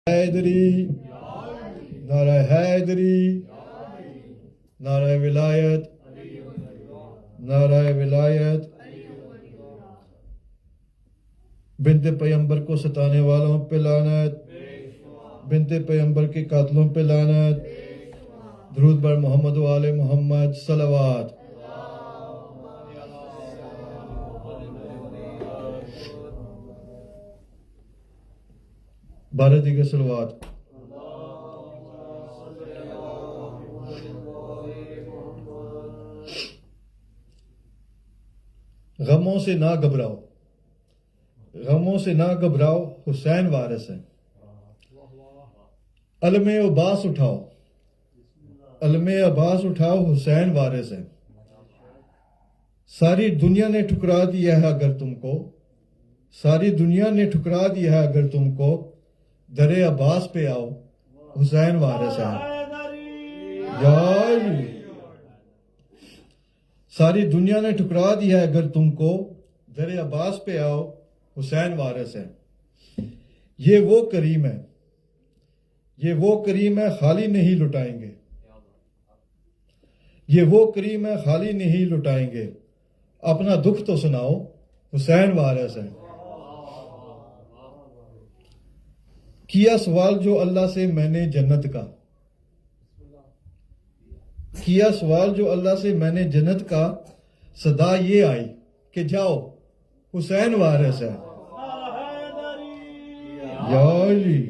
حیدری، نعرہ حیدری، نعرہ ولایت، نعرہ ولایت۔ بنت پیغمبر کو ستانے والوں پہ لعنت، بنت پیغمبر کے قاتلوں پہ لعنت۔ درود بر محمد و آل محمد، صلوات۔ بارہ دیگر صلوات۔ غموں سے نہ گھبراؤ، غموں سے نہ گھبراؤ، حسین وارث ہے۔ علم عباس اٹھاؤ، علم عباس اٹھاؤ، حسین وارث ہے۔ ساری دنیا نے ٹھکرا دیا ہے اگر تم کو، ساری دنیا نے ٹھکرا دیا ہے اگر تم کو، در عباس پہ آؤ، حسین وارث ہے۔ یا علی۔ ساری دنیا نے ٹھکرا دیا ہے اگر تم کو، در عباس پہ آؤ، حسین وارث ہے۔ یہ وہ کریم ہے، یہ وہ کریم ہے، خالی نہیں لٹائیں گے، یہ وہ کریم ہے، خالی نہیں لٹائیں گے۔ اپنا دکھ تو سناؤ، حسین وارث ہے۔ کیا سوال جو اللہ سے میں نے جنت کا، کیا سوال جو اللہ سے میں نے جنت کا، صدا یہ آئی کہ جاؤ، حسین وارث ہے۔ یا علی۔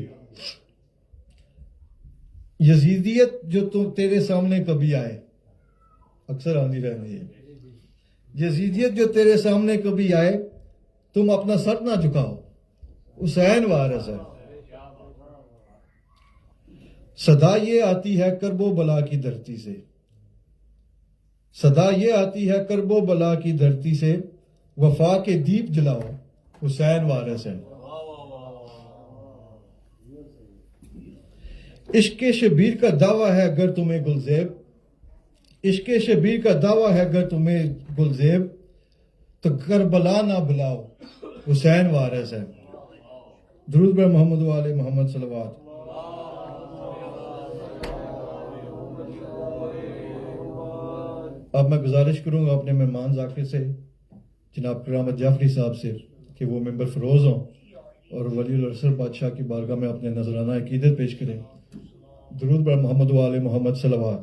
یزیدیت جو تیرے سامنے کبھی آئے، اکثر آندی رہنی ہے، یزیدیت جو تیرے سامنے کبھی آئے، تم اپنا سر نہ جھکاؤ، حسین وارث ہے۔ صدا یہ آتی ہے کرب و بلا کی دھرتی سے، صدا یہ آتی ہے کرب و بلا کی دھرتی سے، وفا کے دیپ جلاؤ، حسین وارث ہے۔ عشق شبیر کا دعویٰ ہے اگر تمہیں گلزیب، عشق شبیر کا دعویٰ ہے اگر تمہیں گلزیب، تو کربلا نہ بلاؤ، حسین وارث ہے۔ درود بر محمد و آل محمد، صلوات۔ اب میں گزارش کروں گا اپنے مہمان ذاکر سے، جناب کرامت جعفری صاحب سے، کہ وہ ممبر فروز ہوں اور ولی الارسل بادشاہ کی بارگاہ میں اپنے نذرانہ عقیدت پیش کریں۔ درود بر محمد و آل محمد، صلوات۔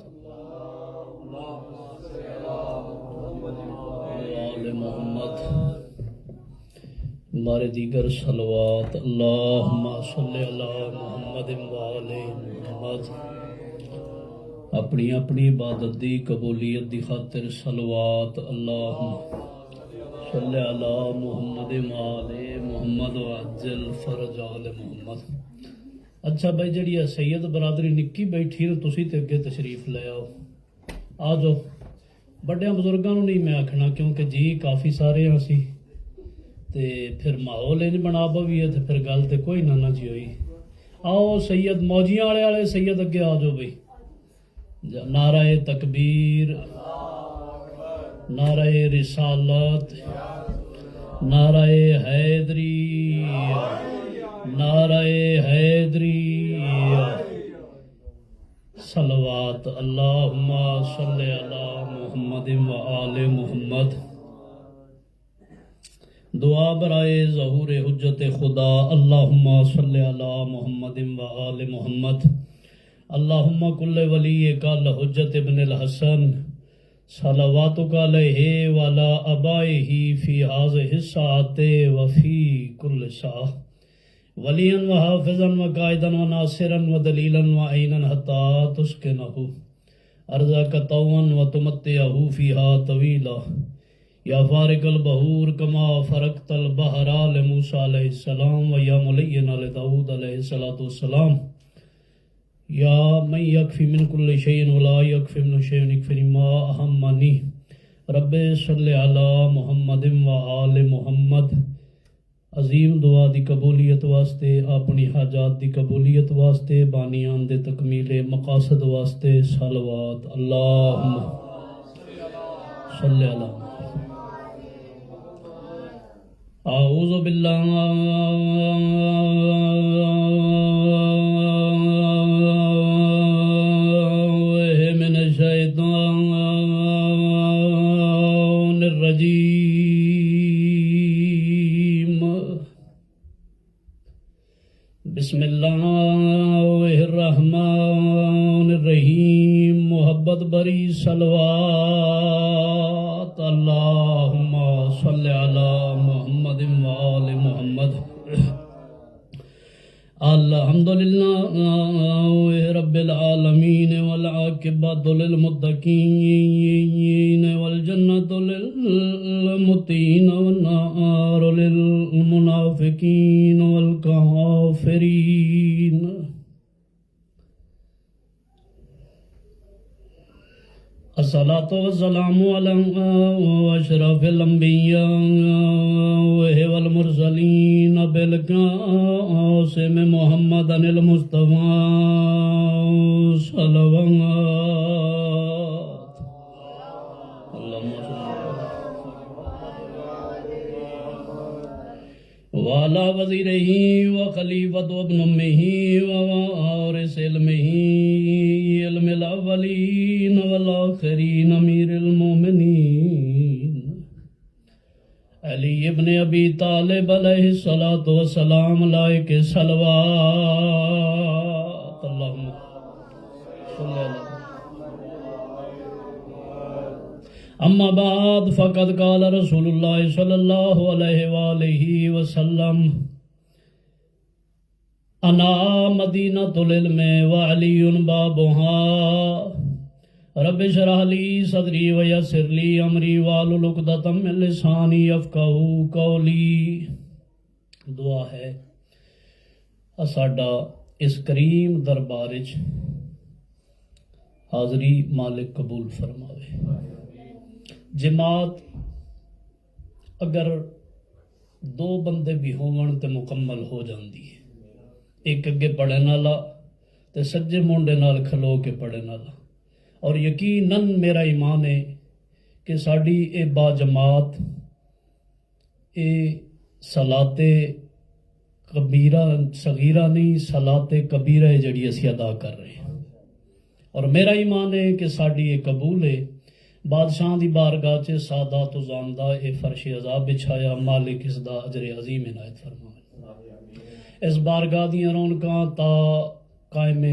آل محمد، ہمارے دیگر صلوات۔ اللہم صلی علی محمد و آل محمد۔ اپنی اپنی عبادت دی قبولیت دی خاطر صلوات۔ اللہم صلی علی محمد و آل محمد وعجل فرج آل محمد۔ اچھا بھائی، جڑی ہے سید برادری نکی بیٹھی نا، تسی تے اگے تشریف لے آؤ، آ جاؤ۔ بڑیاں بزرگاں نوں نہیں میں آکھنا، کیونکہ جی کافی سارے ہاں سی تے پھر ماحول انج بنا بھی ہے تے پھر گل تے کوئی نہ جی ہوئی۔ آؤ سید موجیاں والے سید اگے آ جاؤ بھائی۔ نعرہ تکبیر، نعرہ رسالت، نعرہ حیدری، نعرہ حیدری، صلوات۔ اللہم صلی علی محمد و آل محمد۔ دعا برائے ظہور حجت خدا۔ اللہم صلی علی محمد و آل محمد۔ اللہم کل ولیک الحجت ابن الحسن، صلواتک علیہ وعلی آبائہ فی ہذہ الساعۃ وفی کل ساعۃ، ولیاً و حافظاً و قائداً و ناصراً و دلیلاً و عیناً حتی تسکنہ ارضک طوعاً و تمتعہ فیہا طویلا، یا فارق البحور کما فرقت البحر لموسیٰ علیہ السلام و یا ملین لداود علیہ السلام، یا من یکفی من کل شیء ولا یکفی من شیء یکفی ما اہمنی، رب صلی علی محمد و آل محمد۔ عظیم دعا دی قبولیت واسطے، اپنی حاجات دی قبولیت واسطے، بانیان دے تکمیل مقاصد واسطے صلوات۔ اللہم صلی علی اعوذ باللہ اللہ الرحمن الرحیم محبت بری صلوات اللہم صلی علی محمد و آل محمد الحمدللہ رب العالمین والعاقبۃ للمتقین والجنۃ للمتقین والنار للمنافقین والکافرین الصلاۃ والسلام علی اشرف الانبیاء والمرسلین بالقاسم محمد المصطفی صلوات وعلى وزيره وخليفة ابن أمه ووارث علمه علم الأولين والآخرين أمير المؤمنين علی ابن ابی طالب علیہ الصلاۃ والسلام لائق صلوات اللہم صلی اللہ اما بعد فقد قال رسول اللہ صلی اللہ علیہ وآلہ وسلم انا مدینۃ العلم وعلی بابها رب اشرح لی صدری ویسر لی امری واحلل عقدۃ من لسانی یفقہوا قولی. دعا ہے ساڈا اس کریم دربار وچ حاضری مالک قبول فرماوے. جماعت اگر دو بندے بھی ہون تے مکمل ہو جاندی ہے. ایک اگے پڑھن والا تے سجے مونڈے نال کھلو کے پڑھن والا. اور یقیناً میرا ایمان ہے کہ ساڑی اے با جماعت اے صلاۃ کبیرہ صغیرہ نہیں صلاۃ کبیرہ ہے جڑی اسی ادا کر رہے ہیں. اور میرا ایمان ہے کہ ساڑی اے قبول ہے. بادشاہ دی بارگاہ چ سادات و زاندہ اے فرش عذاب بچھایا. مالک اس دا اجر عظیم عنایت فرمائے. اس بارگاہ دیاں رونقاں تا قائم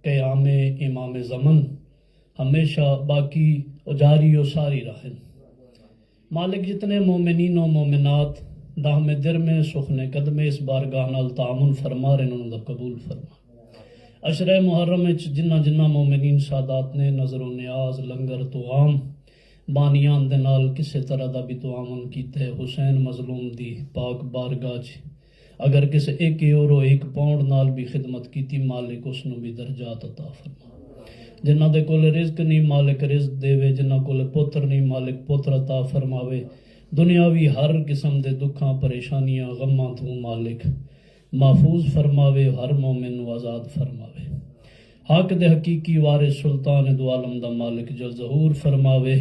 قیام امام زمن ہمیشہ باقی و جاری و ساری رہن. مالک جتنے مومنین و مومنات دام در میں سخن قدم اس بارگاہ نال تعامل فرما رہے انہوں دا قبول فرما. عشرہ محرم جنہ جنہ مومنین سادات نے نظر و نیاز لنگر تو عام بانیان دے نال کسے طرح دا بھی تعامل کیتے ہے. حسین مظلوم دی پاک بارگاہ اگر کسے ایک یورو ایک پاؤنڈ نال بھی خدمت کیتی مالک اس نو بھی درجات عطا فرما. جنہ دے کول رزق نہیں مالک رزق دے، جنہ کول پتر نہیں مالک پتر عطا فرماوے. دنیاوی ہر قسم دے دکھاں پریشانیاں غماں تو مالک محفوظ فرماوے. ہر مومن نو آزاد فرماوے. حق دے حقیقی وارث سلطان دو عالم دا مالک جل ظہور فرماوے.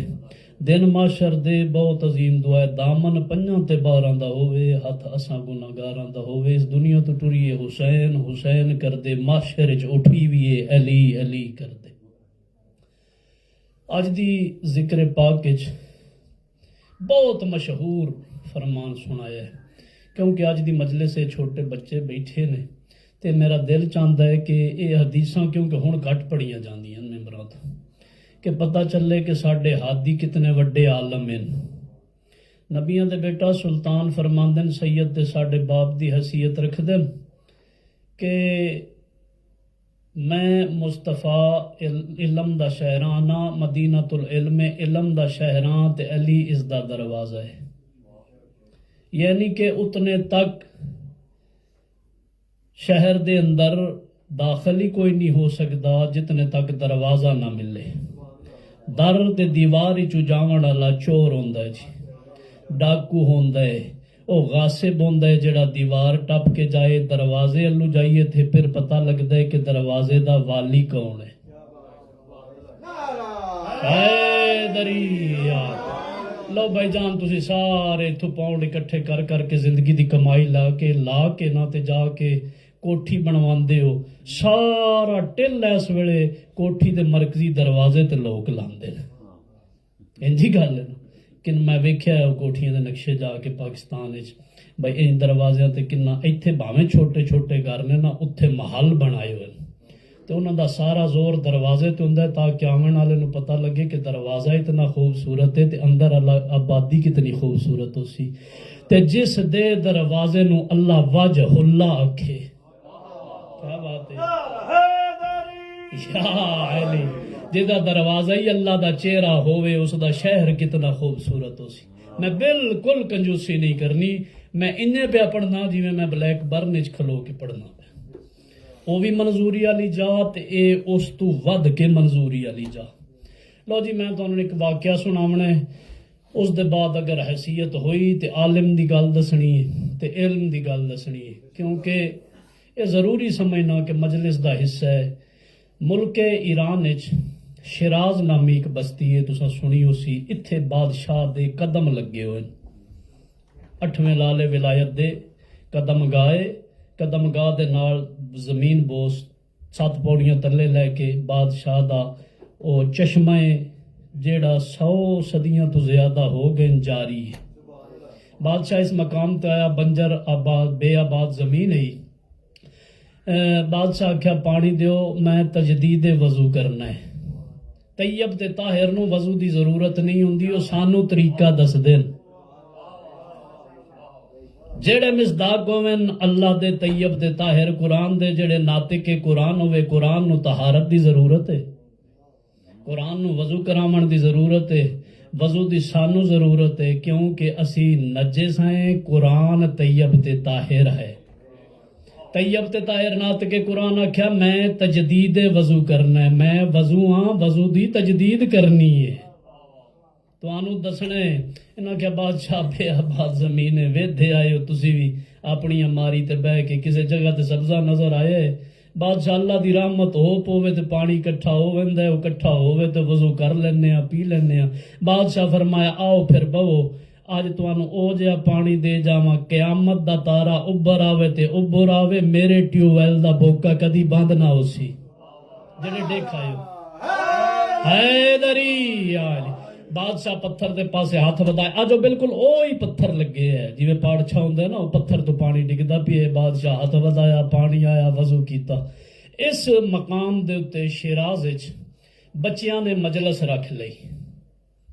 دن معاشر دے بہت عظیم دعا ہے. دامن پنجاں تے باراں دا ہووے، ہاتھ اساں گناہگاراں دا ہووے. اس دنیا تو ٹریے حسین حسین کر دے، معاشر وچ اٹھی ویے علی علی کر دے. اج دی ذکر پاک وچ بہت مشہور فرمان سنایا ہے کیونکہ اج دی مجلس سے چھوٹے بچے بیٹھے نے تے میرا دل چاہتا ہے کہ یہ حدیثاں کیونکہ ہن گھٹ پڑھیاں جاندیاں ممبراں تو کہ پتہ چلے کہ ساڈے ہادی کتنے وڈے عالم ہیں. نبیاں دے بیٹا سلطان فرماندن سید دے ساڈے باپ دی حیثیت رکھ دن کہ میں مصطفیٰ علم دا شہراں نا مدینۃ العلم علم دا شہراں تے علی اس دا دروازہ ہے. یعنی کہ اتنے تک شہر دے اندر داخل ہی کوئی نہیں ہو سکتا جتنے تک دروازہ نہ ملے. در تے دیوار چ جاون والا چور ہوندا ہے جی، ڈاکو ہوندا ہے، او غاصب ہوندا ہے جڑا دیوار ٹپ کے جائے دروازے الو جائیے تھے پھر پتہ لگتا ہے کہ دروازے دا والی کون ہے. دریا لو بھائی جان تسی سارے اتھو پاؤنڈ اکٹھے کر کر کے زندگی دی کمائی لا کے نہ تے جا کے کوٹھی بنواندے ہو. سارا ٹل اس ویلے کوٹھی دے مرکزی دروازے تے لوگ لاندے نے. انجی گل ہے نا. کہ میں ویکھیا ہے کوٹھیاں دے نقشے جا کے پاکستان وچ بھائی ان دروازیاں تے کنا ایتھے بھاویں چھوٹے چھوٹے گھر نے نا اتھے محل بنائے ہوئے تے انہاں دا سارا زور دروازے تے ہوندا ہے تاکہ آمن والے نو پتہ لگے کہ دروازہ اتنا خوبصورت ہے تے اندر آبادی کتنی خوبصورت ہو سی تے جس دے دروازے نو اللہ وجہ اللہ آکھے کیا بات ہے یا علی جدا دروازہ ہی اللہ دا چہرہ ہوئے اس دا شہر کتنا خوبصورت ہو سی میں بالکل کنجوسی نہیں کرنی میں انہیں پہ پڑھنا جی میں بلیک برن چ کھلو کے پڑھنا پہ وہ بھی منظوری والی جا تے اے اس تو ود کے منظوری والی جا لو جی میں تانوں ایک واقعہ سناونا ہے اس دے بعد اگر حیثیت ہوئی تے عالم دی گل دسنی ہے تے علم دی گل دسنی ہے کیونکہ یہ ضروری سمجھنا کہ مجلس دا حصہ ہے ملک ایران وچ شیراز نامی ایک بستی ہے تساں سنی ہو سی اتھے بادشاہ دے قدم لگے ہوئے 8ویں لالے ولایت دے قدم گاہ دے نال زمین بوس 7 پوڑیاں تلے لے کے بادشاہ دا او چشمہ جیڑا 100 صدیاں تو زیادہ ہو گئے جاری ہے بادشاہ اس مقام تے آیا بنجر آباد بے آباد زمین ہے بادشاہ کیا پانی دیو میں تجدید وضو کرنا ہے طیب تے طاہر نو وضو دی ضرورت نہیں ہوندی او سانو طریقہ دس دین جڑے مصداق ہوون اللہ دے طیب تے طاہر قرآن دے جڑے ناطق قرآن ہوئے قرآن نو طہارت دی ضرورت ہے قرآن نو وضو کراون دی ضرورت ہے وضو دی سانو ضرورت ہے کیونکہ اسی نجس ہیں قرآن طیب تے طاہر ہے طیب تے طاہر نات کے قرآن آکھیا میں تجدید وضو کرنا ہے میں وضو ہاں وضو دی تجدید کرنی ہے تو آنو دسنے انہاں کیا بادشاہ بے آباد زمین ہے ویدھے آئے ہو تسی بھی اپنی اماری تے بہ کے کسی جگہ تے سبزہ نظر آئے بادشاہ اللہ دی رحمت ہو پوے تے پانی کٹھا ہو ویندا ہے او کٹھا ہوے تے وضو کر لینے ہاں پی لینے ہاں بادشاہ فرمایا آؤ پھر بہو آج تانوں او جہا پانی دے جاواں قیامت دا تارا ابھر آوے تے ابھر آوے میرے ٹیوب ویل دا بوکا کدی بند نہ ہو سی جڑے دیکھا حیدری آلی بادشاہ پتھر دے پاسے ہاتھ بدائے آجو بالکل اوہی پتھر لگے ہے جی میں پاڑ چھا ہوندے نا پتھر تو پانی ڈگدا پیے بادشاہ ہاتھ بدایا پانی آیا وضو کیتا اس مقام دے اتے شیراز وچ بچیاں نے مجلس رکھ لئی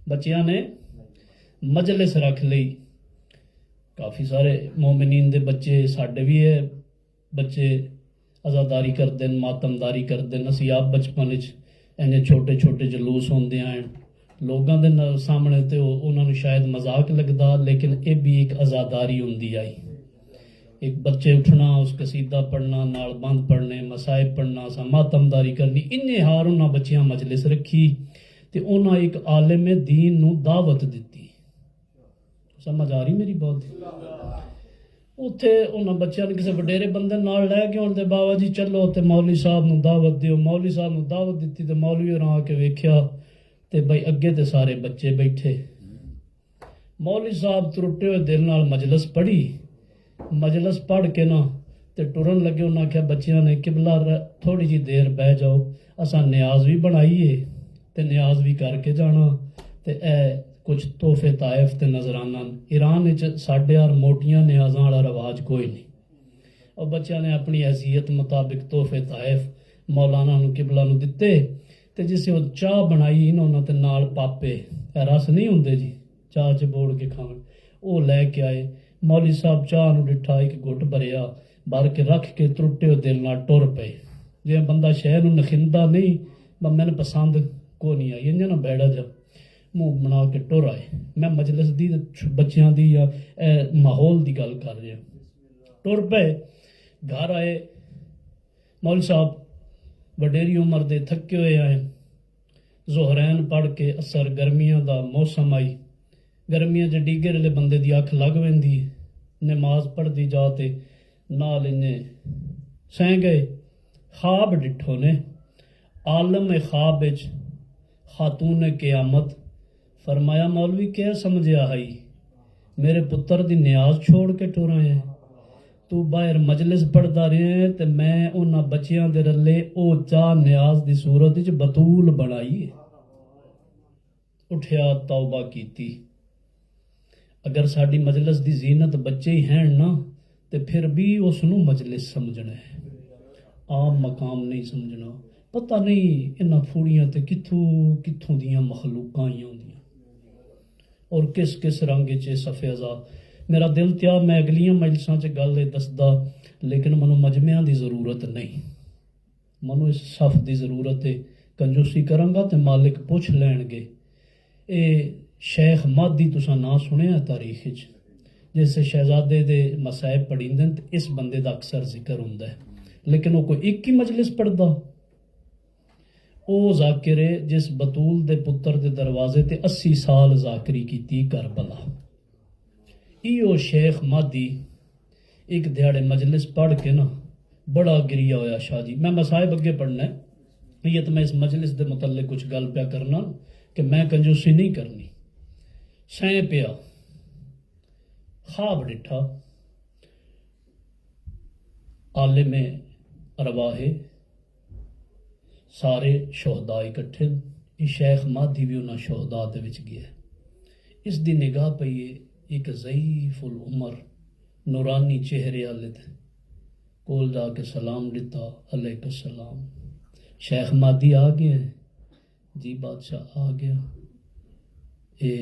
بچیاں نے مجلس رکھ لئی کافی سارے مومنین دے بچے ساڈے بھی ہے بچے عزاداری کر دین ماتمداری کر دین اسی آپ بچپن وچ اینے چھوٹے چھوٹے جلوس ہوندے ہیں لوگاں دے سامنے تے انہاں نوں شاید مذاق لگدا لیکن اے بھی ایک عزاداری ہوندی آئی ایک بچے اٹھنا اس قصیدہ پڑھنا نال بند پڑھنے مسائب پڑھنا سا ماتمداری کرنی انہیں ہار انہاں بچیاں مجلس رکھی تے انہاں ایک عالم دین نوں دعوت دتی سمجھ آ رہی میری بات اتھے انہاں بچیاں نے کسی وڈیرے بندے نال لے کے دے بابا جی چلو تے مولوی صاحب نوں دعوت دیو مولوی صاحب نوں دعوت دتی تے مولوی ہوراں آ کے ویکھیا تے بھائی اگے تے سارے بچے بیٹھے مولوی صاحب ترٹے ہوئے دل نال مجلس پڑھی مجلس پڑھ کے نا تے ٹرن لگے انہاں کہا بچیاں نے قبلہ تھوڑی جی دیر بہ جاؤ اساں نیاز بھی بنائیے تے نیاز بھی کر کے جانا تے اے کچھ تحفے طائف تے نظرانہ ایران وچ ساڈے اور موٹیاں نیازاں والا رواج کوئی نہیں اور بچیاں نے اپنی حیثیت مطابق تحفے طائف مولانا نو قبلہ نو دتے تے جسے وہ چاہ بنائی انہوں تے نال پاپے رس نہیں ہوندے جی چاہ چ بوڑ کے کھاون او لے کے آئے مولوی صاحب چاہ نو ڈٹھا ایک گھٹ بھریا بھر کے رکھ کے ترٹے دل نال ٹر پئے جے بندہ شے نو نخیندا نہیں میں پسند کو نہیں آئی انجا نہ بیڑا جا منہ بنا کے ٹر آئے میں مجلس دی بچیاں دی یا ماحول دی گل کر رہا ٹر پے گھر آئے مولوی صاحب وڈیری عمر دے تھکے ہوئے آئے ظہرین پڑھ کے اثر گرمیاں دا موسم آئی گرمیاں جے ڈیگے رلے بندے دی اکھ لگ ویندی نماز پڑھ دی جاتے نال انہیں سہیں گئے خواب ڈٹھو نے عالم خواب وچ خاتون قیامت فرمایا مولوی کیا سمجھیا آئی میرے پتر دی نیاز چھوڑ کے ٹر آئے ہیں تو باہر مجلس پڑھدا رہے تے میں انہاں بچیاں دے رلے او چاہ نیاز دی صورت وچ بطول بنائی اٹھیا توبہ کیتی اگر ساری مجلس دی زینت بچے ہی ہیں نا تو پھر بھی اس نو مجلس سمجھنا ہے، عام مقام نہیں سمجھنا۔ پتہ نہیں انہاں پھوڑیاں تے کتھوں دیاں مخلوقاں آئی ہوندیاں اور کس کس رنگ چ صف ازا۔ میرا دل تیا میں اگلیاں مجلساں چ گل دسدا، لیکن منو مجمعاں دی ضرورت نہیں، منو اس صف دی ضرورت ہے۔ کنجوسی کراں گا تے مالک پوچھ لین گے۔ اے شیخ مادی تساں نا سنیا تاریخ وچ، جیسے شہزادے دے مصائب پڑھیندے تے اس بندے دا اکثر ذکر ہوندا ہے، لیکن وہ کوئی ایک ہی مجلس پڑھدا۔ او ذاکر ہے جس بطول دے پتر دے دروازے تے 80 سال ذاکری کیتی کربلا۔ ایو شیخ مادی ایک دیہڑے مجلس پڑھ کے نا بڑا گریا ہویا شاہ جی۔ میں مصائب اگے پڑھنا ہے، یہ تو میں اس مجلس دے متعلق کچھ گل پیا کرنا کہ میں کنجوسی نہیں کرنی۔ سائیں پیا خواب ڈٹھا، عالم ارواح سارے شہداء اکٹھے، یہ شیخ مادی بھی انہاں شہداء دے وچ گیا۔ اس دی نگاہ پئیے ایک ضعیف العمر نورانی چہرے والے کول جا کے سلام دیتا، علیہ السلام۔ شیخ مادی آ گئے ہیں؟ جی بادشاہ آ گیا۔ اے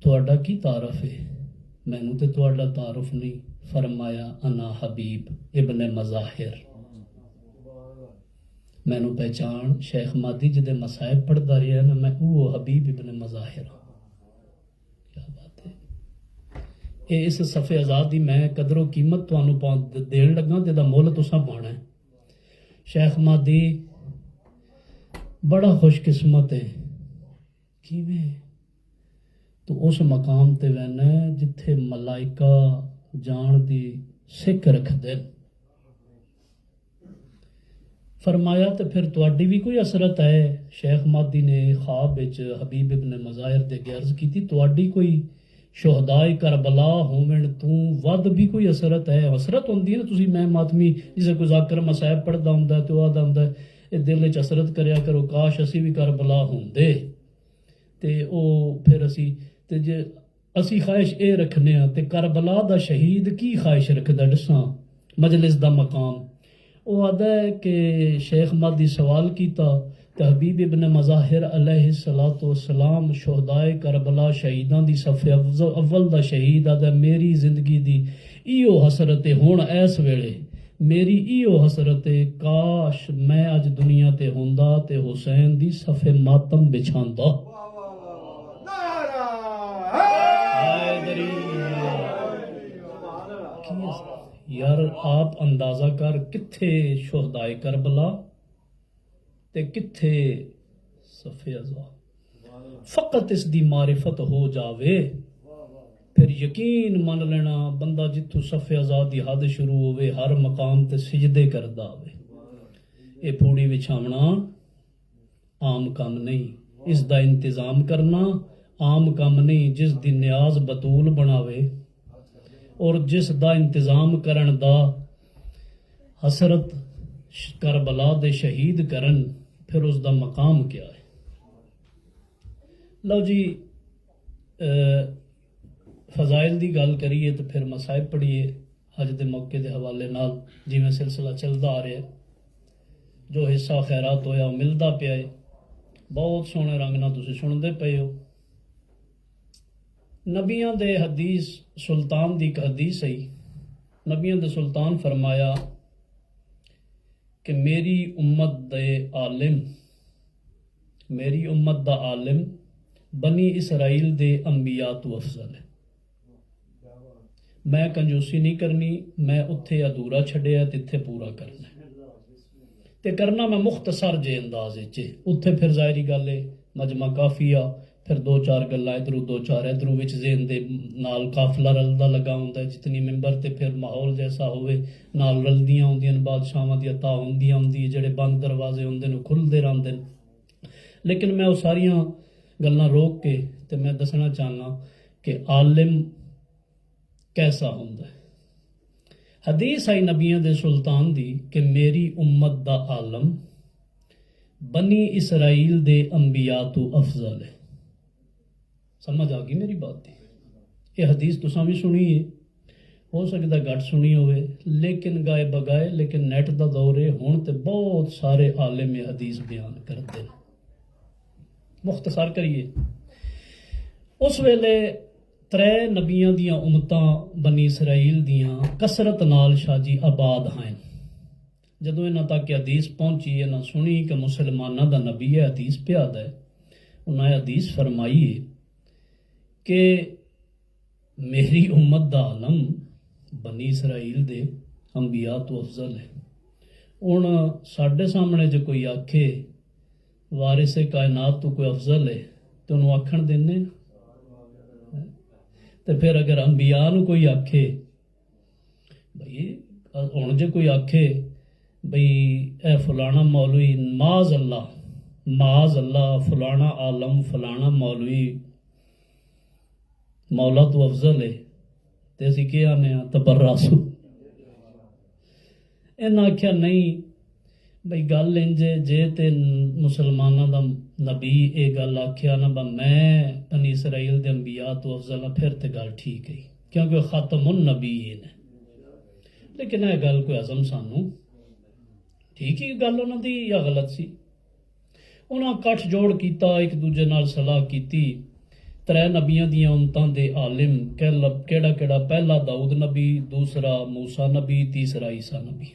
تہاڈا کی تعارف ہے؟ مینوں تے تہاڈا تعارف نہیں۔ فرمایا انا حبیب ابن مظاہر۔ مینوں پہچان شیخ مادی جدے مصائب پڑھدا رہیا نا، میں او حبیب ابن مظاہر ہاں۔ کیا بات ہے! اے اس صف آزاد دی میں قدر و قیمت تانوں دین لگا تے دا مول تساں پانا ہے۔ شیخ مادی بڑا خوش قسمت ہے، کیویں؟ تو اس مقام تے وینا ہے جتھے ملائکہ جان دی سکھ رکھ دین۔ فرمایا تے پھر تواڈی بھی کوئی اثرت ہے؟ شیخ مادی نے خواب وچ حبیب ابن مظاہر دے عرض کیتی تواڈی کوئی شہداء کربلا ہوون تو ود بھی کوئی اثرت ہے؟ اثرت ہوندی ہے نا، تسی میں ماتمی جسے کوئی ذاکر مصائب پڑھدا ہوندا ہے تو آدا ہوندا ہے اے دل وچ اثرت کریا کرو، کاش اسی بھی کربلا ہوندے تے او پھر اسی تے جے اسی خواہش اے رکھنے ہاں تے کربلا دا شہید کی خواہش رکھدا دساں مجلس دا مقام۔ او آدھا ہے کہ شیخ مادی سوال کیتا کہ حبیب ابن مظاہر علیہ السلام شہداء کربلا شہیداں دی صف اول دا شہید آدھا میری زندگی دی ایو حسرت ہون ایس ویلے، میری ایو حسرت کاش میں اج دنیا تے ہوندا تے حسین دی صف ماتم بچھاندا۔ یار آپ اندازہ کر کتھے شہداء کربلا تے کتھے صف ازا۔ فقط اس دی معرفت ہو جاوے پھر یقین من لینا بندہ جتھوں صف ازا دی حد شروع ہوئے ہر مقام تے سجدے کردا ہوئے۔ اے پھوڑی وچھاونا عام کام نہیں، اس دا انتظام کرنا عام کام نہیں۔ جس دی نیاز بطول بناوے اور جس دا انتظام کرن دا حسرت کربلا دے شہید کرن، پھر اس دا مقام کیا ہے؟ لو جی فضائل دی گل کریے تو پھر مصائب پڑھیے حج دے موقع دے حوالے نال جی میں سلسلہ چلدا آ رہا ہے، جو حصہ خیرات ہویا وہ ملدا پیا ہے، بہت سونے رنگ نال تسی سندے پئے ہو۔ نبیاں دے حدیث سلطان دی ایک حدیث ہے، نبیاں دے سلطان فرمایا کہ میری امت دے عالم، میری امت دا عالم بنی اسرائیل دے انبیاء تو افضل ہے۔ میں کنجوسی نہیں کرنی، میں اتھے ادھورا چھڈیا تے اتھے پورا کرنا تے کرنا میں مختصر جے انداز وچ، اتھے پھر ظاہری گل ہے مجمع کافی آ، پھر دو چار گلاں ادھروں دو چار ادھروں وچ ذہن دے نال قافلہ رلدا لگا ہوندا ہے، جتنی ممبر تے پھر ماحول جیسا ہوئے نال رلدیاں ہوندیاں بادشاہاں دی عطا ہوندی جڑے بند دروازے ہوندے نے کھلدے رہندے۔ لیکن میں وہ ساریاں گلاں روک کے تے میں دسنا چاہنا کہ عالم کیسا ہوندا ہے۔ حدیث آئی نبیاں دے سلطان دی کہ میری امت دا عالم بنی اسرائیل دے انبیاء تو افضل ہے۔ سمجھ آ گئی میری بات دی؟ یہ حدیث تساں بھی سنی ہے، ہو سکتا گھٹ سنی ہوئے، لیکن گائے بگائے، لیکن نیٹ دا دور ہے ہون تے بہت سارے عالم حدیث بیان کرتے ہیں۔ مختصر کریے، اس ویلے ترے نبیاں دیاں امتاں بنی اسرائیل دیاں کثرت نال شاہ جی آباد ہیں۔ جدوں انہاں تک حدیث پہنچی، انہاں سنی کہ مسلماناں دا نبی ہے، حدیث پیاد ہے، انہاں نے حدیث فرمائی ہے کہ میری امت دا عالم بنی اسرائیل دے انبیاء تو افضل ہے۔ ہن ساڈے سامنے جو کوئی آکھے وارث کائنات تو کوئی افضل ہے تو انہوں آکھن دینے، تو پھر اگر انبیاء نو کوئی آکھے بھئی، ہن جو کوئی آکھے بھئی اے فلانا مولوی، معاذ اللہ فلانا عالم فلانا مولوی مولا تو افضل ہے، تے اسی کیا آنے ہاں تبراسو۔ انہاں آکھیا نہیں بھئی گل انجے، جے تے مسلماناں دا نبی اے گل آکھیا نا با میں بنی اسرائیل دے انبیاء تو افضل ہاں، پھر تے گل ٹھیک ہے کیونکہ خاتم النبیین ہے۔ لیکن اے گل کوئی عزم سانو ٹھیک ہی گل انہاں دی یا غلط سی؟ انہاں کٹھ جوڑ کیتا، ایک دوجے نال صلاح کیتی، ترے نبیاں دیاں امتاں دے عالم کیڑا پہلا داؤد نبی، دوسرا موسیٰ نبی، تیسرا عیسیٰ نبی،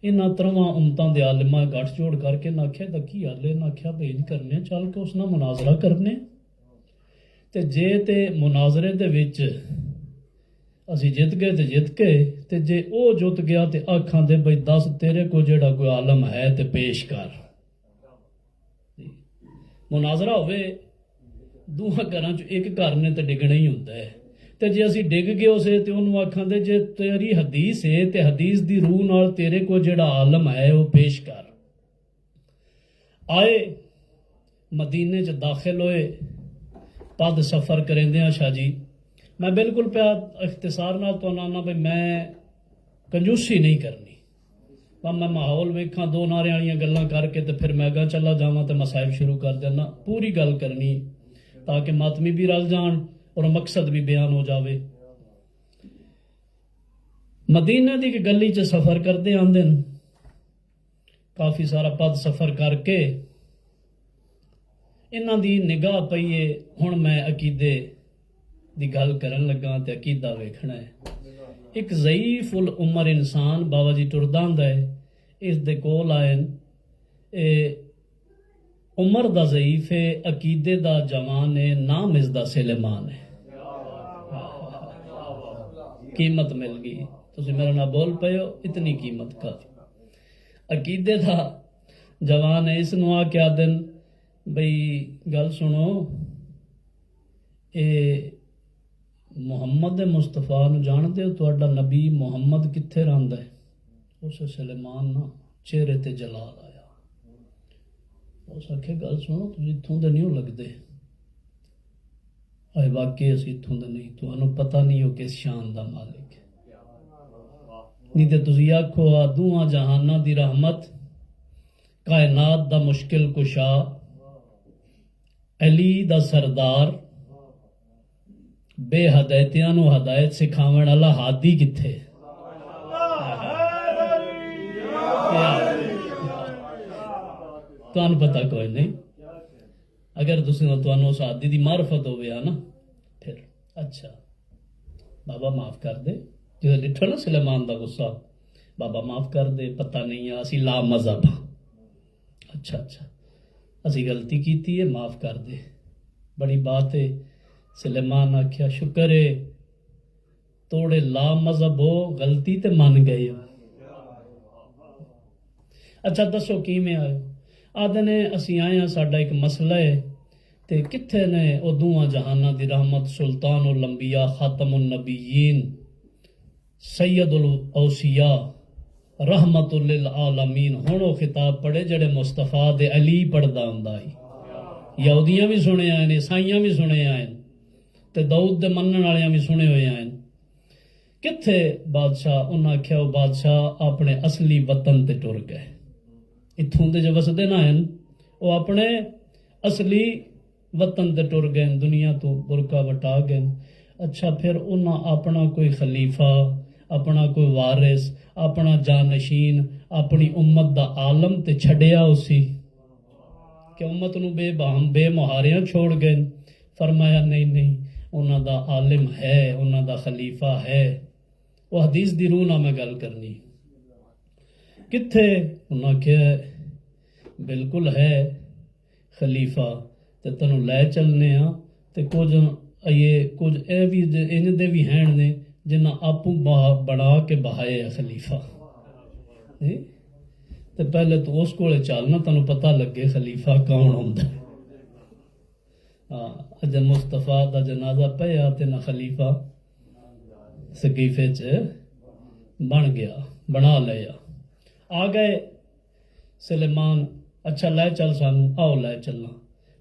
انہاں ترواں امتاں دے عالماں گٹھ جوڑ کر کے ناکھیا دا کی حال ہے، ناکھیا بھئی کرنے چل کے اس نال مناظرہ کرنے، تے جے تے مناظرے دے وچ اسی جت گئے تے جت گئے، تے جے او جت گیا تے آکھاں دے بھئی دس تیرے کو جیڑا کوئی عالم ہے تے پیش کر۔ مناظرہ ہوئے دوہاں گھراں چ ایک گھر نے تے ڈگنا ہی ہوندا ہے، تے جے اسی ڈگ گئے اسے تے انہوں آکھاں دے جے تیری حدیث ہے تے حدیث دی روح نال تیرے کو جیڑا عالم ہے وہ پیش کر۔ آئے مدینے چ داخل ہوئے، پد سفر کریندیاں شاہ جی، میں بالکل پیا اختصار نال تو آنا بھئی میں کنجوسی نہیں کرنی، میں ماحول ویکھاں دو نعرے والیاں گلاں کر کے تے پھر میں گا چلا جاواں تے مصائب شروع کر دینا، پوری گل کرنی تاکہ ماتمی بھی رل جان اور مقصد بھی بیان ہو جاوے۔ مدینہ دی کہ گلی چ سفر کردے آندے کافی سارا پد سفر کر کے انہاں دی نگاہ پئیے، ہن میں عقیدے دی گل کرن لگا تے عقیدہ ویکھنا ہے۔ ایک ضعیف العمر انسان بابا جی ٹردا ہوندا ہے، اس دے کول آئن، عمر دا ضعیف ہے، عقیدے دا جوان ہے، نام اس دا سلیمان ہے۔ قیمت مل گئی، تسی میرے نال بول پئے ہو، اتنی قیمت کافی۔ عقیدے دا جوان ہے، اس نو آ کے آدن بھئی گل سنو، اے محمد مصطفیٰ نو جاندے ہو، تہاڈا نبی محمد کتھے رہندا ہے؟ اس سلیمان نا چہرے تے جلال آیا، اس آکھے گل سنو تسی اتھوں دے نہیں ہو لگدے، آئے واقعی اسی اتھوں دے نہیں، تہانوں پتہ نہیں ہو کس شان دا مالک ہے، نہیں تے تسی آکھو دوہاں جہاناں دی رحمت، کائنات دا مشکل کشا، علی دا سردار، بے ہدایتیاں نو ہدایت سکھاون والا ہادی کتھے؟ تانوں پتہ کوئی نہیں، اگر تانوں اس ہادی دی معرفت ہوئے نا پھر اچھا بابا معاف کر دے، جو ڈٹھو نا سلیمان دا غصہ، بابا معاف کر دے، پتہ نہیں اسی لا مذہب ہاں، اچھا اسی غلطی کیتی ہے، معاف کر دے، بڑی بات ہے۔ سلیمان آکھیا شکر ہے توڑے لا مذہب ہو، غلطی تے مان گئے ہو، اچھا دسو کی میں آئے؟ آدھے نے اسی آئے ہیں، ساڈا ایک مسئلہ ہے، تے کتھے نے او دوہاں جہاناں دی رحمت، سلطان الانبیاء، خاتم النبیین، سید الاوصیاء، رحمت للعالمین، ہن او خطاب پڑھے جڑے مصطفیٰ دے علی پڑھدا ہوندا ہے، یہودیاں بھی سنے آئے، عیسائیاں بھی سنے آئے، تے داؤد دے منن والیاں بھی سنے ہوئے آئے، کتھے بادشاہ؟ انہاں آکھیا وہ بادشاہ اپنے اصلی وطن تے ٹر گئے، اتھوں دے جو وسدے نہ ہیں وہ اپنے اصلی وطن تے ٹر گئے، دنیا تو برکا وٹا گئے، اچھا پھر انہاں اپنا کوئی خلیفہ، اپنا کوئی وارث، اپنا جانشین، اپنی امت دا عالم تے چھڈیا اسی کہ امت نو بے مہاریاں چھوڑ گئے؟ فرمایا نہیں، انہاں دا عالم ہے، انہاں دا خلیفہ ہے۔ وہ حدیث دی روح نہ میں گل کرنی کتھے؟ انہاں کیا بالکل ہے خلیفہ، تے تنوں لے چلنے ہاں، تے کچھ اے بھی انج دے بھی ہیں نے جنہاں آپوں بنا کے بہائے ہے خلیفہ۔ تے پہلے تو اس کولے چلنا تنوں پتہ لگے خلیفہ کون ہوندا ہے۔ اج مصطفیٰ دا جنازہ پیا تے نہ خلیفہ سقیفے چ بن گیا، بنا لیا۔ آ گئے سلیمان، اچھا لے چل سانو، آؤ لے چلنا۔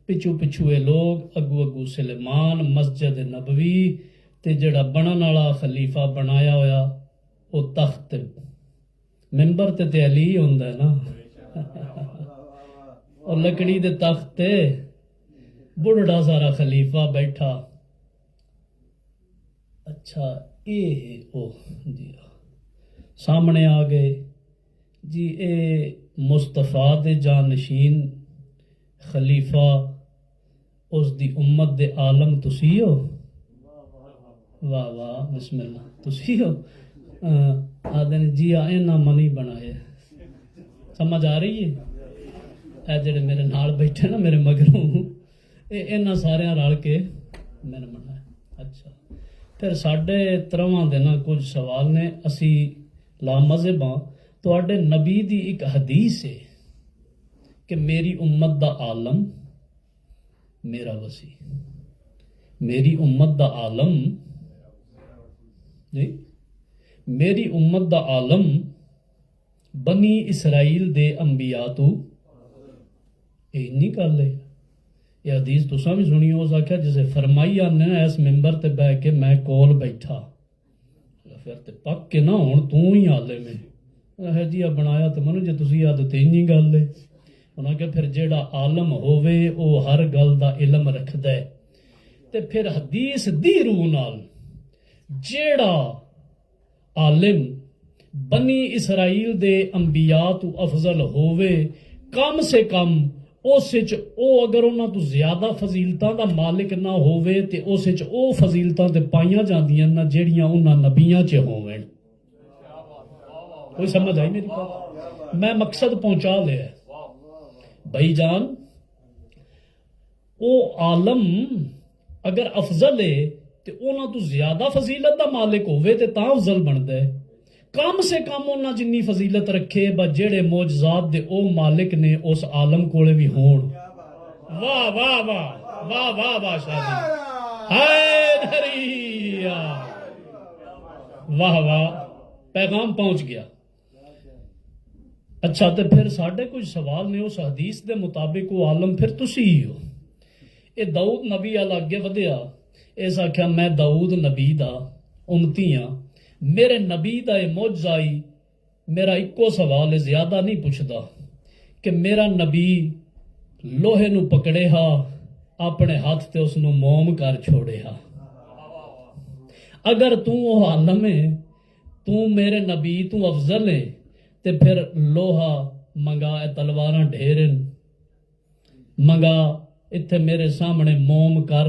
پچھو اے لوگ، اگو سلیمان، مسجد نبوی تے جڑا بنن والا خلیفہ بنایا ہویا او تخت ممبر تے علی ہوندا ہے نا، اور لکڑی دے تخت تے بڑھڑا سارا خلیفہ بیٹھا۔ اچھا اے او جی سامنے آ گئے جی، اے مصطفیٰ دے جانشین خلیفہ اس دی امت دے عالم تسی ہو؟ واہ واہ بسم اللہ، تسی ہو؟ آدھے نے جی اینا منی بنائے۔ سمجھ آ رہی ہے؟ اے جڑے میرے نال بیٹھے نا میرے مگروں، اینا سارے رل کے میں نے بنایا۔ اچھا پھر ساڈے ترواں دن کچھ سوال نے، اسی لامذہب ہاں، تواڈے نبی دی ایک حدیث ہے کہ میری امت دا عالم میرا وسیع، میری امت دا عالم جی، میری امت دا عالم بنی اسرائیل دے انبیاء تو اینی گل ہے۔ یہ حدیث تساں بھی سنی ہو سکیا، جسے فرمائی آنے اس ممبر تے بہ کے میں کول بیٹھا، پھر تے پک کے نہ ہون تو ہی عالم ہے جی بنایا تو منو جی تسی آدھے تے اینی گل ہے۔ انہاں کہ پھر جیڑا عالم ہووے او ہر گل دا علم رکھدا ہے، تے پھر حدیث دی روح نال جیڑا عالم بنی اسرائیل دے انبیاء تو افضل ہووے، کم سے کم اس وچ او اگر انہاں تو زیادہ فضیلتاں دا مالک نہ ہووے تے اس وچ او فضیلتاں تے پائیاں جاندیاں نہ جیڑیاں انہاں نبیاں چ ہوویں۔ کوئی سمجھ آئی میری بات؟ میں مقصد پہنچا لیا ہے بھائی جان۔ او عالم اگر افضل ہے تے انہاں تو زیادہ فضیلت دا مالک ہووے تے تاں افضل بندا ہے۔ کم سے کم انہاں جنی فضیلت رکھے با جڑے معجزات دے او مالک نے اس عالم کولے بھی ہون۔ واہ واہ واہ واہ واہ واہ شاہ حیدریا، واہ واہ، پیغام پہنچ گیا۔ اچھا تے پھر ساڈے کچھ سوال نے، اس حدیث دے مطابق وہ عالم پھر تسی ہی ہو۔ اے داؤد نبی والا اگے ودیا، اس آکھیا میں داؤد نبی دا امتی ہاں، میرے نبی دا اے معجزائی، میرا ایکو سوال ہے، زیادہ نہیں پوچھدا، کہ میرا نبی لوہے نو پکڑے ہا، اپنے ہاتھ تے اس نو موم کر چھوڑے ہا۔ اگر تو وہ عالم ہے، تو میرے نبی تو افضل ہے، تے پھر لوہا منگا، اے تلواراں ڈھیرن منگا، اتھے میرے سامنے موم کر،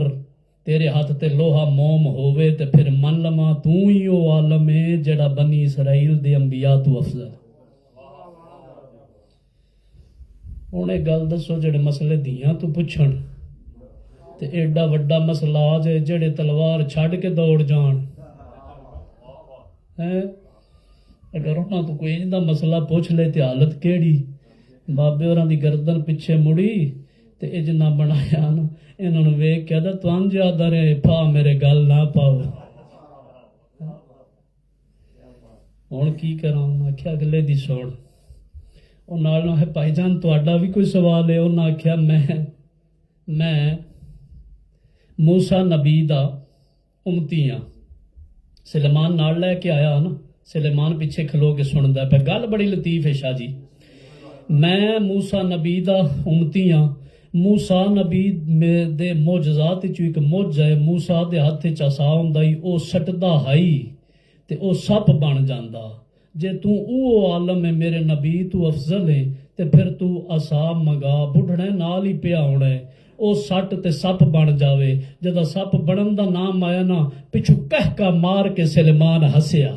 تیرے ہاتھ تے لوہا موم ہووے تے پھر من لما تو ہی او عالم ہے جڑا بنی اسرائیل دے انبیاء تو افضل۔ انہیں گل دسو جڑے مسئلے دیاں تو پوچھن تے ایڈا وڈا مسئلہ آ جائے جڑے تلوار چھڈ کے دوڑ جان، اگر انہاں تو کوئی انہاں مسئلہ پوچھ لے تے حالت کیڑی؟ بابے ہوراں دی گردن پیچھے مڑی تے اج نہ بنایا نا، انہوں نے ویکھ کے آدھا تو انج آدھا رہے پا میرے گل نہ پاؤ۔ ہن کی کراں؟ انہاں آکھیا اگلے دی سن۔ وہ نال ہے بھائی جان تہاڈا بھی کوئی سوال ہے؟ انہاں آکھیا میں موسیٰ نبی دا امتی ہاں۔ سلیمان نال لے کے آیا نا، سلیمان پیچھے کھلو کے سندا پہ، گل بڑی لطیف ہے شاہ جی۔ میں موسیٰ نبی دا امتی ہاں، موسا نبی دے معجزات چوں ایک معجزہ ہے، موسا دے ہاتھ چ عصا ہوندا ہی او سٹدا ہائی تے او سپ بن جاندا۔ جے تو او عالم ہے میرے نبی، تو افضل ہے تے پھر تو عصا منگا، بڈھڑے نال ہی پیا ہونا ہے، او سٹ تے سپ بن جاوے۔ جدا سپ بنن دا نام آیا نا، پچھو کہکا مار کے سلیمان ہسیا،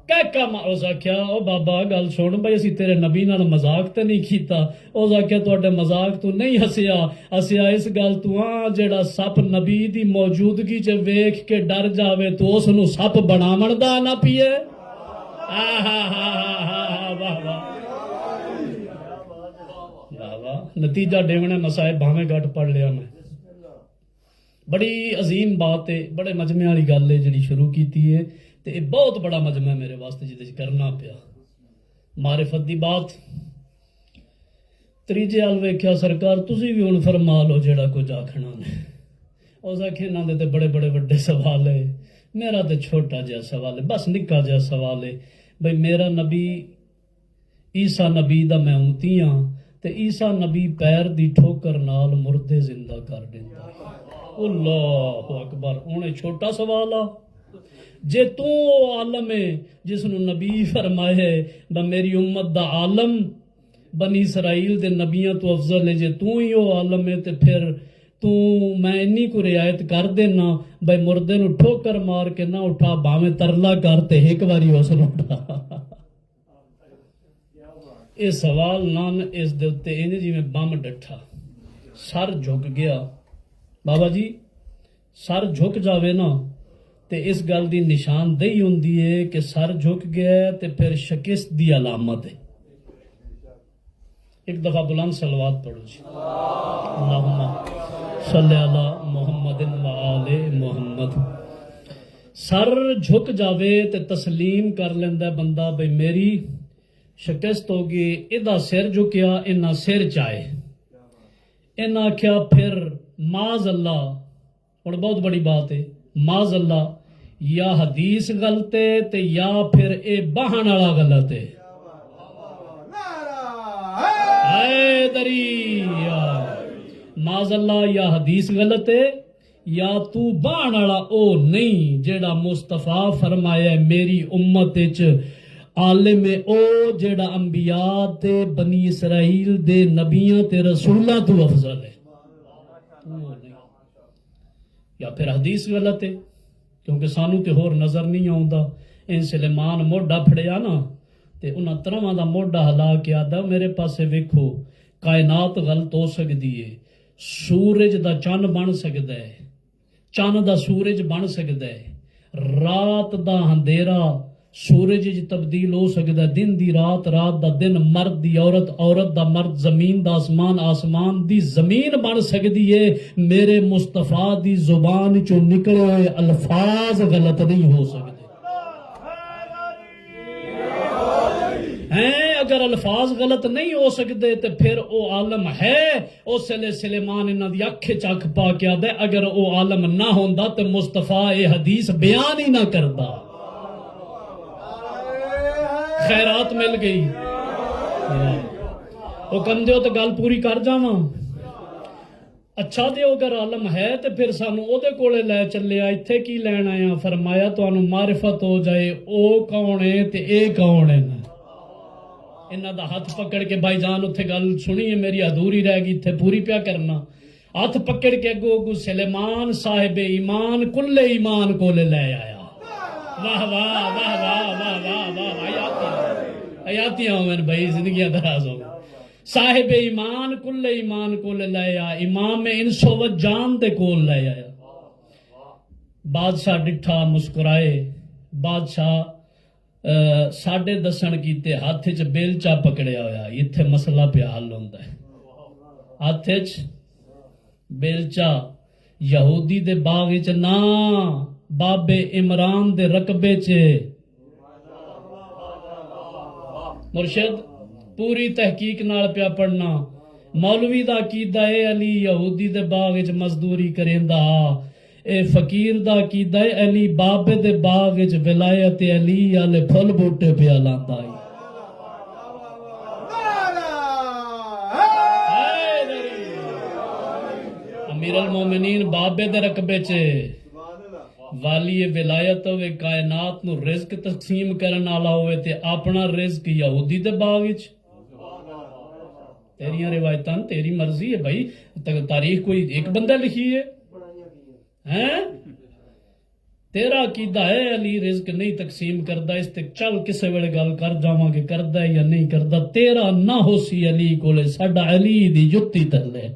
کہکا مار۔ اس آکھیا او بابا گل سن بھائی، اسی تیرے نبی نال مذاق تے نہیں کیتا۔ اس آکھیا تواڈے مذاق تو نہیں ہسیا، ہسیا اس گل تو ہاں جیڑا سپ نبی دی موجودگی چ ویکھ کے ڈر جاوے تو اس نو سپ بناون دا نہ پیے۔ واہ واہ واہ واہ، نتیجہ ڈیونے مسائب بھاویں گھٹ پڑھ لیا میں۔ بڑی عظیم بات ہے، بڑے مجمع والی گل ہے جڑی شروع کیتی ہے، تے یہ بہت بڑا مجمع ہے میرے واسطے جہدے وچ کرنا پیا۔ معرفت دی بات تریجے ال ویکھیا سرکار تسی بھی ہن فرما لو جیڑا کچھ آکھنا نے۔ اس آکھے انہاں دے تے بڑے بڑے وڈے سوال ہے، میرا تے چھوٹا جہا سوال ہے، بس نکا جہا سوال ہے۔ بھئی میرا نبی عیسیٰ نبی دا میں امتی ہاں، تے عیسیٰ نبی پیر دی ٹھوکر نال مردے زندہ کر دیندا۔ اللہ اکبر، انہیں چھوٹا سوال آ جے تو عالم ہے جس نو نبی فرمائے با میری امت دا عالم بنی اسرائیل دے نبیاں تو افضل ہے، جے تو ہی او عالم ہے تے پھر تو میں انی کو رعایت کر دینا بھائی مردے نو ٹھوکر مار کے نہ اٹھا، باویں ترلا کر تے ایک واری اس نو اٹھا۔ اے سوال نان اس دے اتے انج جویں بم ڈٹھا، سر جھک گیا۔ بابا جی سر جھک جاوے نا تے اس گل دی نشاندہی ہوندی ہے کہ سر جھک گیا ہے تے پھر شکست دی علامت ہے۔ ایک دفعہ بلند صلوات پڑھو جی، اللہم صلی علی محمد و آل محمد۔ سر جھک جاوے تے تسلیم کر لیندا ہے بندہ بھئی میری شکست ہوگی۔ ادا سر جھکیا، انہاں سر چائے، انہاں آکھیا پھر معاذ اللہ، اور بہت بڑی بات ہے، معاذ اللہ یا حدیث غلط ہے تے یا پھر اے بہن والا غلط ہے۔ اے دری معاذ اللہ یا حدیث غلط ہے یا تو بہن والا او نہیں جیڑا مصطفیٰ فرمایا ہے میری امت وچ عالم او جیڑا انبیاء تے بنی اسرائیل دے نبیاں تے رسولاں تو افضل ہے۔ یا پھر حدیث غلط ہے کیونکہ سانو تے ہور نظر نہیں آوندا۔ ان سلیمان موڈا پھڑیا نا تے انہاں ترواں دا موڈا ہلا کے آدا میرے پاسے ویکھو، کائنات غلط ہو سکدی ہے، سورج دا چن بن سکدا ہے، چن دا سورج بن سکدا ہے، رات دا اندھیرا سورج وچ تبدیل ہو سکدا ہے، دن دی رات، رات دا دن، مرد دی عورت، عورت دا مرد، زمین دا آسمان، آسمان دی زمین بن سکدی ہے۔ میرے مصطفیٰ دی زبان چوں نکلے ہوئے الفاظ غلط نہیں ہو سکتے ہیں۔ اگر الفاظ غلط نہیں ہو سکتے تو پھر او عالم ہے۔ اس لیے سلیمان انہاں دی اکھ چکھ پا کے آدھے اگر او عالم نہ ہوندا تو مصطفیٰ اے حدیث بیان ہی نہ کردا۔ خیرات مل گئی، وہ کم دیو تو گل پوری کر جاواں۔ اچھا دیو اگر عالم ہے تو پھر سانو او دے کولے لے چلے، ایتھے کی لین آیا؟ فرمایا تانوں معرفت ہو جائے او کون ہے تے اے کون ہے۔ انہاں دا ہاتھ پکڑ کے بھائی جان اتھے گل سنی ہے میری ادھوری رہ گئی، اتھے پوری پیا کرنا۔ ہاتھ پکڑ کے اگو اگو سلیمان صاحب ایمان کل ایمان کولے لے آیا۔ واہ واہ واہ واہ واہ واہ واہ، حیاتیاں ہوئے بھائی، زندگیاں دراز ہو۔ صاحب ایمان کل ایمان کول لے آیا، امام انس و جان دے کول لے آیا۔ بادشاہ ڈٹھا مسکرائے، بادشاہ ساڈے دسن کیتے ہاتھ چ بیلچا پکڑیا ہویا، اتھے مسئلہ پہ حل ہوندا ہے۔ ہاتھ چ بیلچا یہودی دے باغ چ نا، بابے عمران دے رقبے چ۔ مرشد پوری تحقیق نال پیا پڑھنا، مولوی دا عقیدہ اے علی یہودی دے باغ وچ مزدوری کریندا، اے فقیر دا عقیدہ اے علی بابے دے باغ وچ ولایت علی والے پھل بوٹے پیا لاندا اے۔ امیر المومنین بابے دے رقبے چ والی ولایت ہوئے کائنات نو رزق تقسیم کرن والا ہوئے تے اپنا رزق یہودی دے باغ وچ تیریاں روایتاں تیری مرضی ہے بھائی تاریخ کوئی ایک بندہ لکھی ہے ہیں تیرا عقیدہ ہے علی رزق نہیں تقسیم کردا اس تے چل کسے ویلے گل کر جاواں گے کردا ہے یا نہیں کردا تیرا نہ ہو سی علی کولے ساڈا علی دی جُتی تلے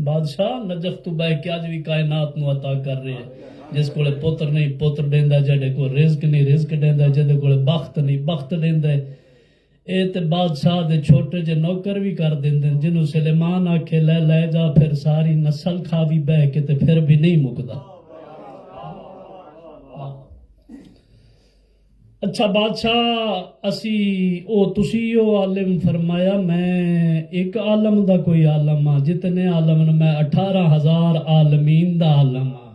بادشاہ نجف تو بہ کے اج بھی کائنات نو عطا کر رہے ہیں جس کولے پتر نہیں پتر دیندا جڑے کو رزق نہیں رزق دیندا جڑے کولے بخت نہیں بخت دیندا اے تے بادشاہ دے چھوٹے جے نوکر بھی کر دیندے جنوں سلیمان آکھے لے لے جا پھر ساری نسل کھاوی بہ کے تے پھر بھی نہیں مکدا اچھا بادشاہ اسی او تسی او عالم فرمایا میں ایک عالم دا کوئی عالم ہاں جتنے عالم نے میں 18,000 عالمین دا عالم ہاں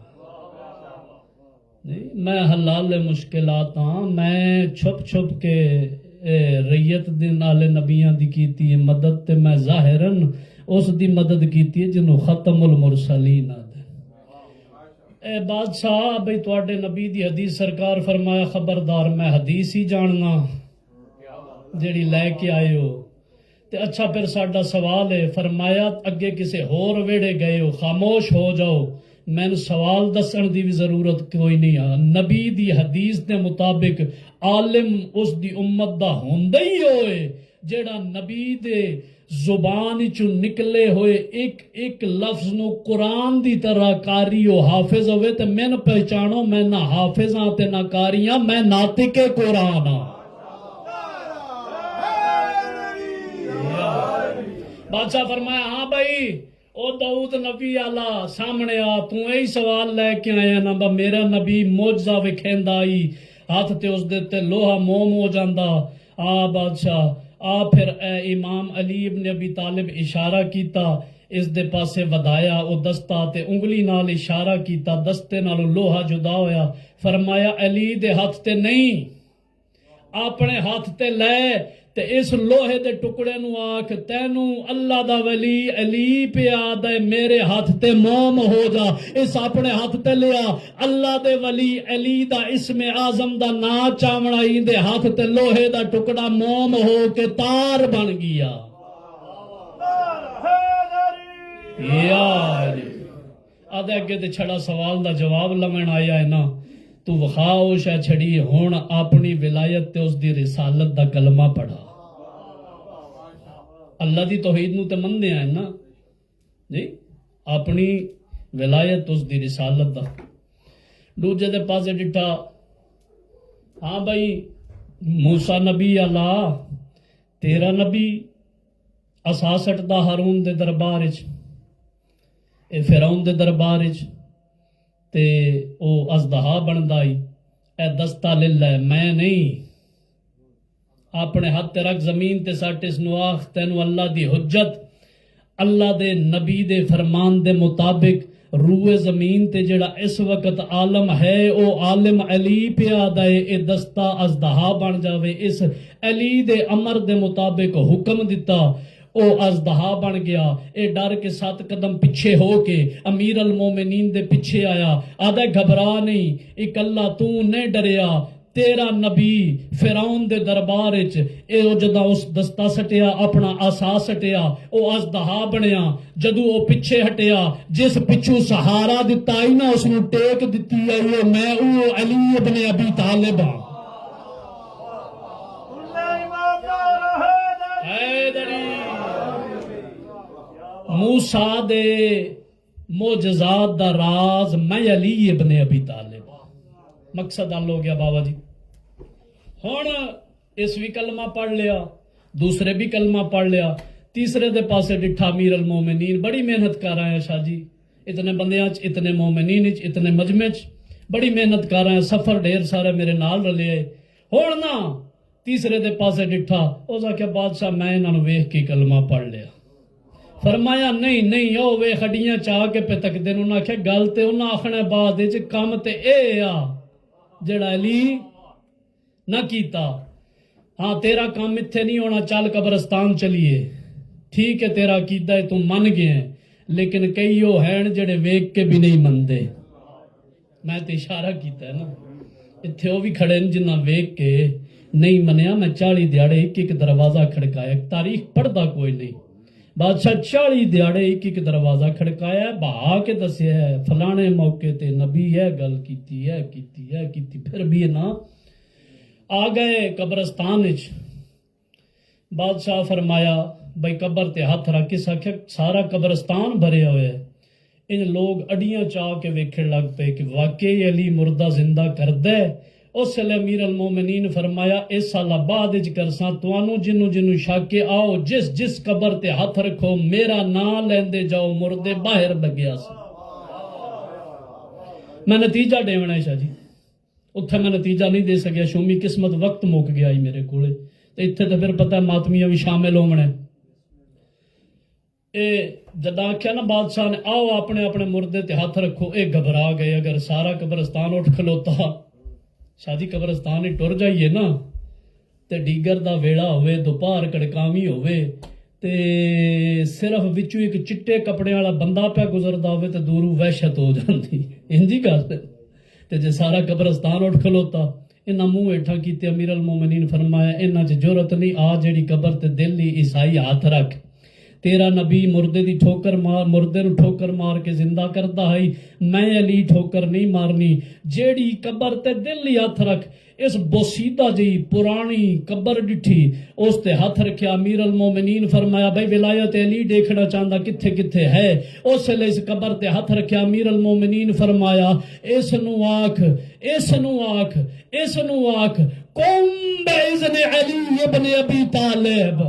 میں حلال مشکلات ہاں میں چھپ چھپ کے ریت دے نالے نبیاں دی کیتی ہے مدد تے میں ظاہراً اس دی مدد کیتی ہے جنوں ختم المرسلین اے بادشاہ بھئی تواڈے نبی دی حدیث سرکار فرمایا خبردار میں حدیث ہی جاننا جیڑی لے کے آئے ہو تے اچھا پھر ساڈا سوال ہے فرمایا اگے کسے ہور ویڑے گئے ہو خاموش ہو جاؤ میں سوال دسن دی بھی ضرورت کوئی نہیں ہے نبی دی حدیث دے مطابق عالم اس دی امت دا ہوندا ہی ہوئے جیڑا نبی دے زبان چو نکلے ہوئے ایک ایک لفظ نو قرآن دی طرح کاری ہو حافظ ہوئے تے میں نہ پہچانو میں نہ حافظ ہاں تے نہ کاریاں میں ناطق قرآن ہاں بادشاہ فرمایا ہاں بھائی او داؤد نبی آلہ سامنے آ تو یہی سوال لے کے آیا نا با میرا نبی موجزہ وکھیندا آئی ہاتھ تے اس دیتے لوہا موم ہو جاندا آ بادشاہ آ پھر اے امام علی ابن ابی طالب اشارہ کیتا اس دے پاسے ودایا او دستا تے انگلی نال اشارہ کیتا دستے نالو لوہا جدا ہویا فرمایا علی دے ہاتھ تے نہیں اپنے ہاتھ تے لے تے اس لوہے دے ٹکڑے نو آکھ تینوں اللہ دا ولی علی پہ آدھے میرے ہاتھ تے موم ہو جا اس اپنے ہاتھ تے لیا اللہ دے ولی علی دا اسم اعظم دا نا چامڑا ہی دے ہاتھ تے لوہے دا ٹکڑا موم ہو کے تار بن گیا یار آدھے اگے تے چھڑا سوال دا جواب لمن آیا ہے نا تو وخاؤ شاہ چھڑی ہون اپنی ولایت تے اس دی رسالت دا کلمہ پڑھا اللہ دی توحید نو تے مندے ہیں نا جی اپنی ولایت اس دی رسالت دا دوجے دے پاسے ڈٹھا ہاں بھائی موسیٰ نبی اللہ تیرا نبی اسا سٹدا ہارون دے دربارچ اے فرعون دے دربارچ تے او ازدہا بندائی اے دستا للہ میں نہیں اپنے ہاتھ تے رکھ زمین تے سٹ اس نواخ تینو اللہ دی حجت اللہ دے نبی دے فرمان دے مطابق روح زمین تے جڑا اس وقت عالم ہے او عالم علی پہ آدھائے اے دستا ازدہا بن جاوے اس علی دے امر دے مطابق حکم دیتا او ازدہا بن گیا اے ڈر کے 7 قدم پیچھے ہو کے امیر المومنین دے پیچھے آیا آدھے گھبرا نہیں ایک اللہ تو نے ڈریا تیرا نبی فرعون دے دربار وچ اے او جدا اس دستا سٹیا اپنا آسا سٹیا او ازدہا بنیا جدو او پیچھے ہٹیا جس پچھو سہارا دتا ہی نا اس نو ٹیک دتی آئی میں او علی ابن ابی طالب ہاں موسیٰ دے معجزات دا راز میں علی ابن ابی طالب مقصد حل ہو گیا بابا جی ہن اس بھی کلمہ پڑھ لیا دوسرے بھی کلمہ پڑھ لیا تیسرے دے پاسے ڈٹھا امیر المومنین بڑی محنت کر رہے ہیں شاہ جی اتنے بندیاں اتنے مومنین اتنے مجمع بڑی محنت کر رہے ہیں سفر ڈھیر سارے میرے نال رلے ہن نا تیسرے دے پاسے ڈٹھا او جا کے بادشاہ میں انہاں نوں ویکھ کے کلمہ پڑھ لیا فرمایا نہیں او وے کھڈیاں چاہ کے پہ تک دن انہاں کہ گل تے انہاں آکھنے بعد وچ کم تے اے آ جڑا علی نہ کیتا ہاں تیرا کام اتنے نہیں ہونا، چل قبرستان چلیے، ٹھیک ہے تیرا عقیدہ ہے تو من گئے ہیں، لیکن کئی وہ ہیں جڑے ویک کے بھی نہیں منتے. میں تو اشارہ کیتا ہے نا، اتنے وہ بھی کھڑے ہیں جنہ ویک کے نہیں منیا. میں 40 دیہڑے ایک ایک دروازہ کھڑکایا، تاریخ پڑھتا کوئی نہیں. بادشاہ 40 دیہڑے ایک ایک دروازہ کھڑکایا، بہا کے دسیا ہے فلانے موقع تے نبی ہے گل کیتی ہے، پھر بھی نا آ گئے قبرستان وچ. بادشاہ فرمایا بھائی قبر تے ہاتھ رکھ کے آخیا سارا قبرستان بھرے ہوئے ہے. ان لوگ اڈیاں چاہ کے ویکھن لگ پے کہ واقعی علی مردہ زندہ کردہ ہے. اس لیے امیر المومنین فرمایا اس سال بعد کرساں توانوں جنوں جنوں شک کے آؤ، جس جس قبر تے ہاتھ رکھو میرا نام لیندے جاؤ، مردے باہر لگیا سی. میں نتیجہ دیونا ہے شاہ جی، اتھے میں نتیجہ نہیں دے سکیا، شومی قسمت وقت مک گیا ہی میرے کولے. اتنے تو پھر پتہ ماتمیاں بھی شامل ہونے. اے جدا آخیا نا بادشاہ نے آؤ اپنے اپنے مردے تے ہاتھ رکھو، اے گھبرا گئے. اگر سارا قبرستان اٹھ کھلوتا شاہ جی قبرستان ہی ٹر جائیے نا تے ڈیگر دا ویڑا ہوئے دوپہر کڑکامی ہوئے تے صرف وچوں ایک چٹے کپڑے والا بندہ پہ گزردا ہوئے تے دوروں وحشت ہو جاندی. انجی گل تے جے سارا قبرستان اٹھ کھلوتا. انہاں منہ ہیٹھا کیتے امیر المومنین فرمایا انہاں چ جرت نہیں، آ جیڑی قبر تے دل ہی عیسائی ہاتھ رکھ، تیرا نبی مردے دی ٹھوکر مار، مردے نو ٹھوکر مار کے زندہ کرتا ہے، میں علی ٹھوکر نہیں مارنی. جیڑی قبر تے دل ہی ہاتھ رکھ. اس بوسیدہ جی پرانی قبر ڈٹھی، اس تے ہاتھ رکھیا. امیر المومنین فرمایا بھائی ولایت علی دیکھنا چاہتا کتھے کتھے ہے. اس لیے اس قبر تے ہاتھ رکھیا. امیر المومنین فرمایا اس نو آکھ، اس نو آکھ، اس نو آکھ قم باذن علی ابن ابی طالب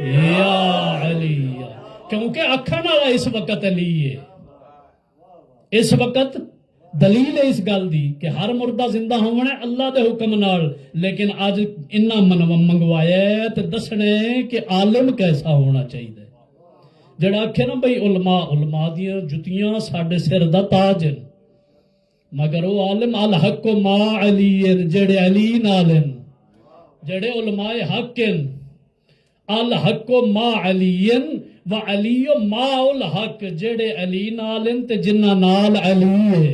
یا علی، کیونکہ اکھن والا اس وقت علی ہے. اس وقت دلیل ہے اس گل دی کہ ہر مردہ زندہ ہونا ہے اللہ دے حکم نال، لیکن اج انہاں منگوایا ہے تے دسنے کہ عالم کیسا ہونا چاہیے. جڑا آکھے نا بھئی علماء دیاں جتیاں ساڈے سر دا تاج ہیں، مگر وہ عالم الحق ما علی، جڑے علی نال ہیں، جڑے علماء حق ہیں. الحق ما علی و علی ما الحق، جڑے علی نال ہیں تے جنہ نال علی ہے.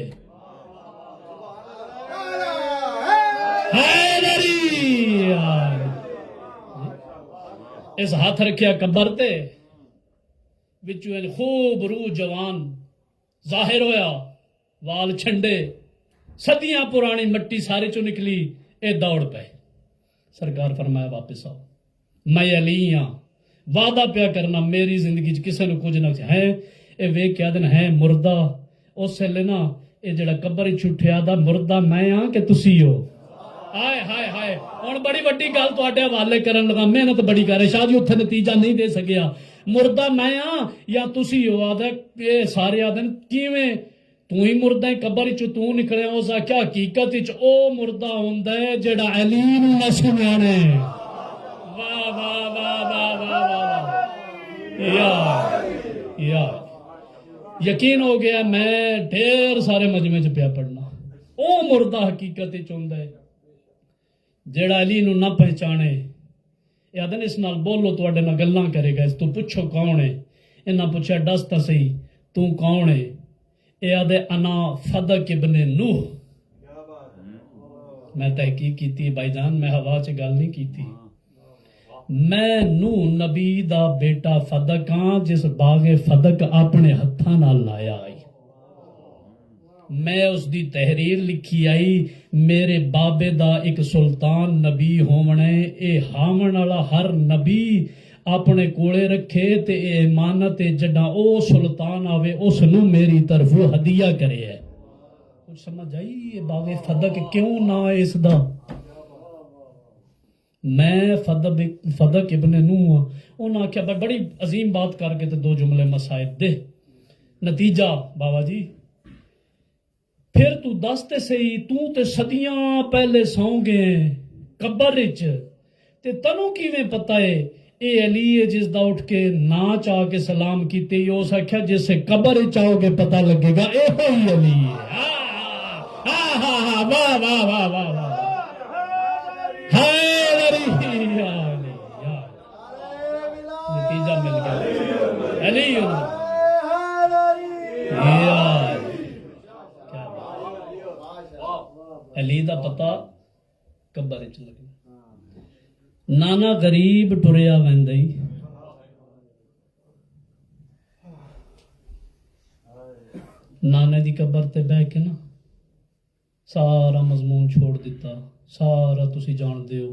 اس ہاتھ رکھیا قبر تے وچوں خوب روح جوان ظاہر ہویا، وال چھنڈے، صدیاں پرانی مٹی سارے چوں نکلی. اے دوڑ پے. سرکار فرمایا واپس آؤ، میں علی ہاں، وعدہ پیا کرنا میری زندگی کسے نو کچھ نہ ہے. اے ویکھ کے آدن ہے مردہ. اس لیے نا اے جڑا قبر چھٹیا دا مردہ میں ہاں کہ تسی ہو. ہائے ہائے ہائے، ہن بڑی وڈی گل تواڈے حوالے کرن لگا، محنت بڑی کر شاہ جی اتنے نتیجہ نہیں دے سکیا. مردہ میں ہاں یا تسی ہو. آدھا اے سارے آدن کیویں تو ہی مردہ ہے قبر چ تو نکلیا. اس کیا حقیقت وچ او مردہ ہوندا ہے جڑا علی نو نہ سمجھانے. واہ واہ واہ واہ واہ واہ، یا یقین ہو گیا. میں ڈھیر سارے مجمع چ پیا پڑھنا. او مردہ حقیقت وچ ہوندا ہے جڑا علی نو نہ پہچانے. یادن اس نال بولو تواڈے نال گلاں کرے گا. اس تو پوچھو کون ہے. انہاں پوچھا دس تا صحیح تو کون ہے. اے آدھے انا فدق ابن نوح. میں تحقیق کیتی بھائی جان، میں ہوا چ گل نہیں کیتی. میں نوح نبی دا بیٹا فدق ہاں، جس باغ فدق اپنے ہتھاں نال لایا آئی. میں اس دی تحریر لکھی آئی. میرے بابے دا ایک سلطان نبی ہونے، اے ہامن والا ہر نبی اپنے کولے رکھے تے اے امانت جڈا او سلطان آوے اس نو میری طرف ہدیہ کرے ہے. کچھ سمجھ آئی یہ باغ فدق کیوں نہ ہے اس دا. میں فدق ابن نوح ہاں. انہاں آخیا بڑی عظیم بات کر کے تے دو جملے مسائل دے. نتیجہ بابا جی پھر تو دس تے صحیح، تو تے صدیاں پہلے سو گئے قبر وچ تے تنوں کیویں پتہ ہے اے علی ہے جس دا اٹھ کے نا چاہ کے سلام کیتے. اس آخیا جس سے قبر وچ آؤ گے پتہ لگے گا اے ہوئی علی ہے. واہ واہ واہ واہ واہ واہ. علی علی دا پتا قبر وچ لگا نانا غریب ٹریا ویندا ہی نانے دی قبر تے بہ کے نا سارا مضمون چھوڑ دیتا سارا تسی جان دیو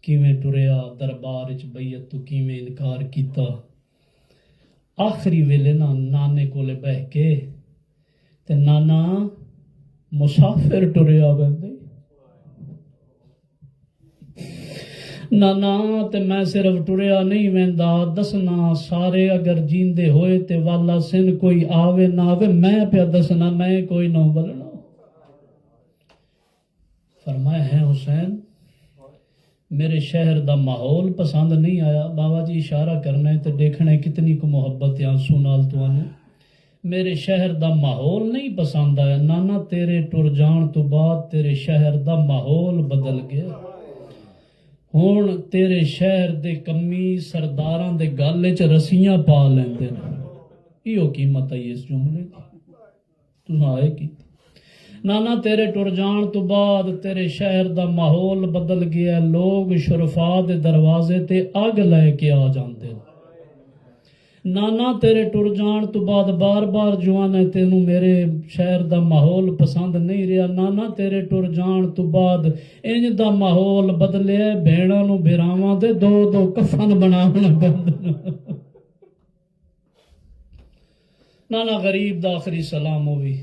کیویں ٹریا دربار وچ بیعت تو کیویں انکار کیتا آخری ویلے نا نانے کولے بہ کے تے نانا مسافر ٹریا ویندا نانا تے میں صرف ٹریا نہیں ویندا دسنا سارے اگر جیندے ہوئے تے والا سن کوئی آوے نہ آوے میں پیا دسنا میں کوئی نہ بولنا فرمایا ہے حسین میرے شہر دا ماحول پسند نہیں آیا بابا جی اشارہ کرنا ہے تے دیکھنا ہے کتنی کو محبت آنسو نال تو آنے میرے شہر دا ماحول نہیں پسند آیا نانا تیرے ٹر جان تو بعد تیرے شہر دا ماحول بدل گیا ہون تیرے شہر دے کمی سرداراں دے گل وچ رسیاں پا لیندے نے ایو قیمت ہے اس جملے دی تساں آئے کی نانا تیرے ٹر جان تو بعد تیرے شہر دا ماحول بدل گیا لوگ شرفاء دے دروازے تے اگ لے کے آ جاندے نانا تیرے ٹر جان تو بعد بار بار جوانے تینوں میرے شہر دا ماحول پسند نہیں رہا نانا تیرے ٹر جان تو بعد انج دا ماحول بدلیا بھیڑاں نوں بھراواں دے دو دو کفن بناونا پیندے نانا غریب دا آخری سلام ہوئی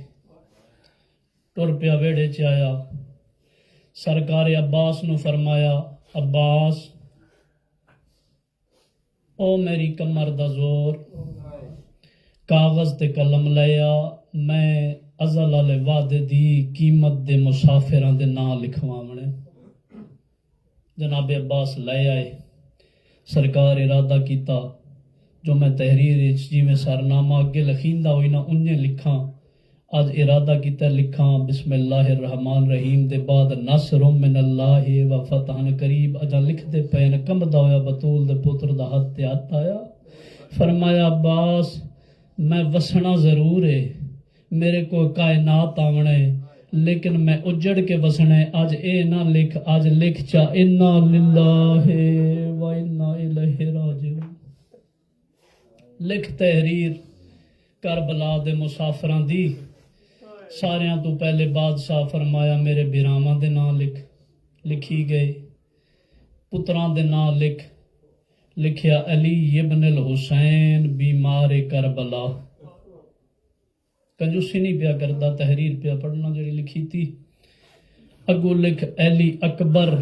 ٹر پیا ویڑے چ آیا سرکار عباس نو فرمایا عباس او میری کمر دا زور کاغذ تے قلم لیا میں ازل والے وعدے دی قیمت دے مسافراں دے نام لکھواونے جناب عباس لے آئے سرکار ارادہ کیتا جو میں تحریر جی میں سرنامہ اگے لکھیندا ہوئی نا انہیں لکھاں آج ارادہ کیتا لکھاں بسم اللہ الرحمن الرحیم دے بعد نصر من اللہ و فتح قریب اجا لکھ دے پین کمدا ہویا بطول دے پتر دا ہاتھ تے ہاتھ آیا فرمایا عباس میں وسنا ضرور ہے میرے کو کائنات آونے لیکن میں اجڑ کے وسنے آج اے نہ لکھ آج لکھ چا انا للہ و انا الیہ راجعون لکھ تحریر کربلا دے مسافراں دی ساریاں تو پہلے بادشاہ فرمایا میرے بھراواں دے نام لکھی گئے پتراں دے نام لکھیا علی ابن الحسین بیمار کربلا کنجوسی نہیں پیا کردا تحریر پیا پڑھنا جڑی لکھی تھی اگو لکھ علی اکبر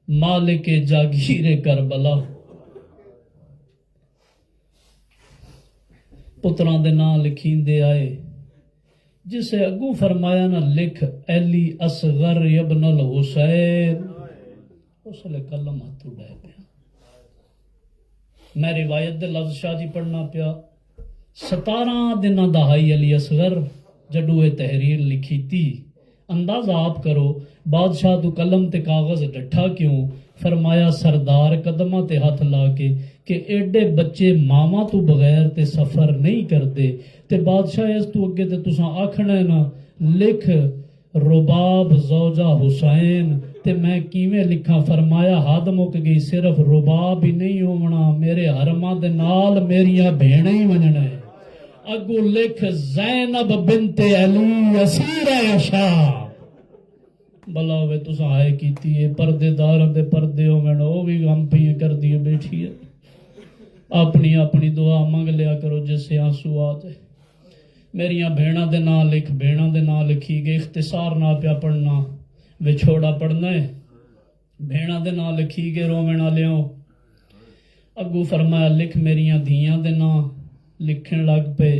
مالک جاگیر کربلا پتراں دے نام لکھیندے آئے جسے اگو فرمایا نہ لکھ علی اصغر ابن الحسین اس لے قلم ہاتھوں ڈے پیا میں روایت دے لفظ شاہ جی پڑھنا پیا 17 دنوں دہائی علی اصغر جڈو اے تحریر لکھی تھی اندازہ آپ کرو بادشاہ تو قلم تے کاغذ ڈٹھا کیوں فرمایا سردار قدمہ تے ہاتھ لا کے کہ ایڈے بچے ماما تو بغیر تے سفر نہیں کرتے تے بادشاہ اس تو اگے تے تساں آکھنا ہے نا لکھ رباب زوجہ حسین تے میں کیویں لکھاں فرمایا حد مک گئی صرف رباب ہی نہیں ہونا میرے حرماں دے نال میریاں بھیڑاں ہی ونجنا ہے اگو لکھ زینب بنت علی اسیر عشا بلا ہوئے تساں آئے کیتی ہے پردے دار دے پردے ہومن او بھی غم پئی کر دی بیٹھی ہے اپنی اپنی دعا منگ لیا کرو جس سے آنسو آ جائے میریاں بھیڑاں دے نام لکھ بھیڑاں دے نام لکھی گئے اختصار نہ پیا پڑھنا وچھوڑا پڑھنا ہے بھیڑاں دے نام لکھی گئے رومن والیاں اگو فرمایا لکھ میریاں دھیاں دے نام لکھن لگ پے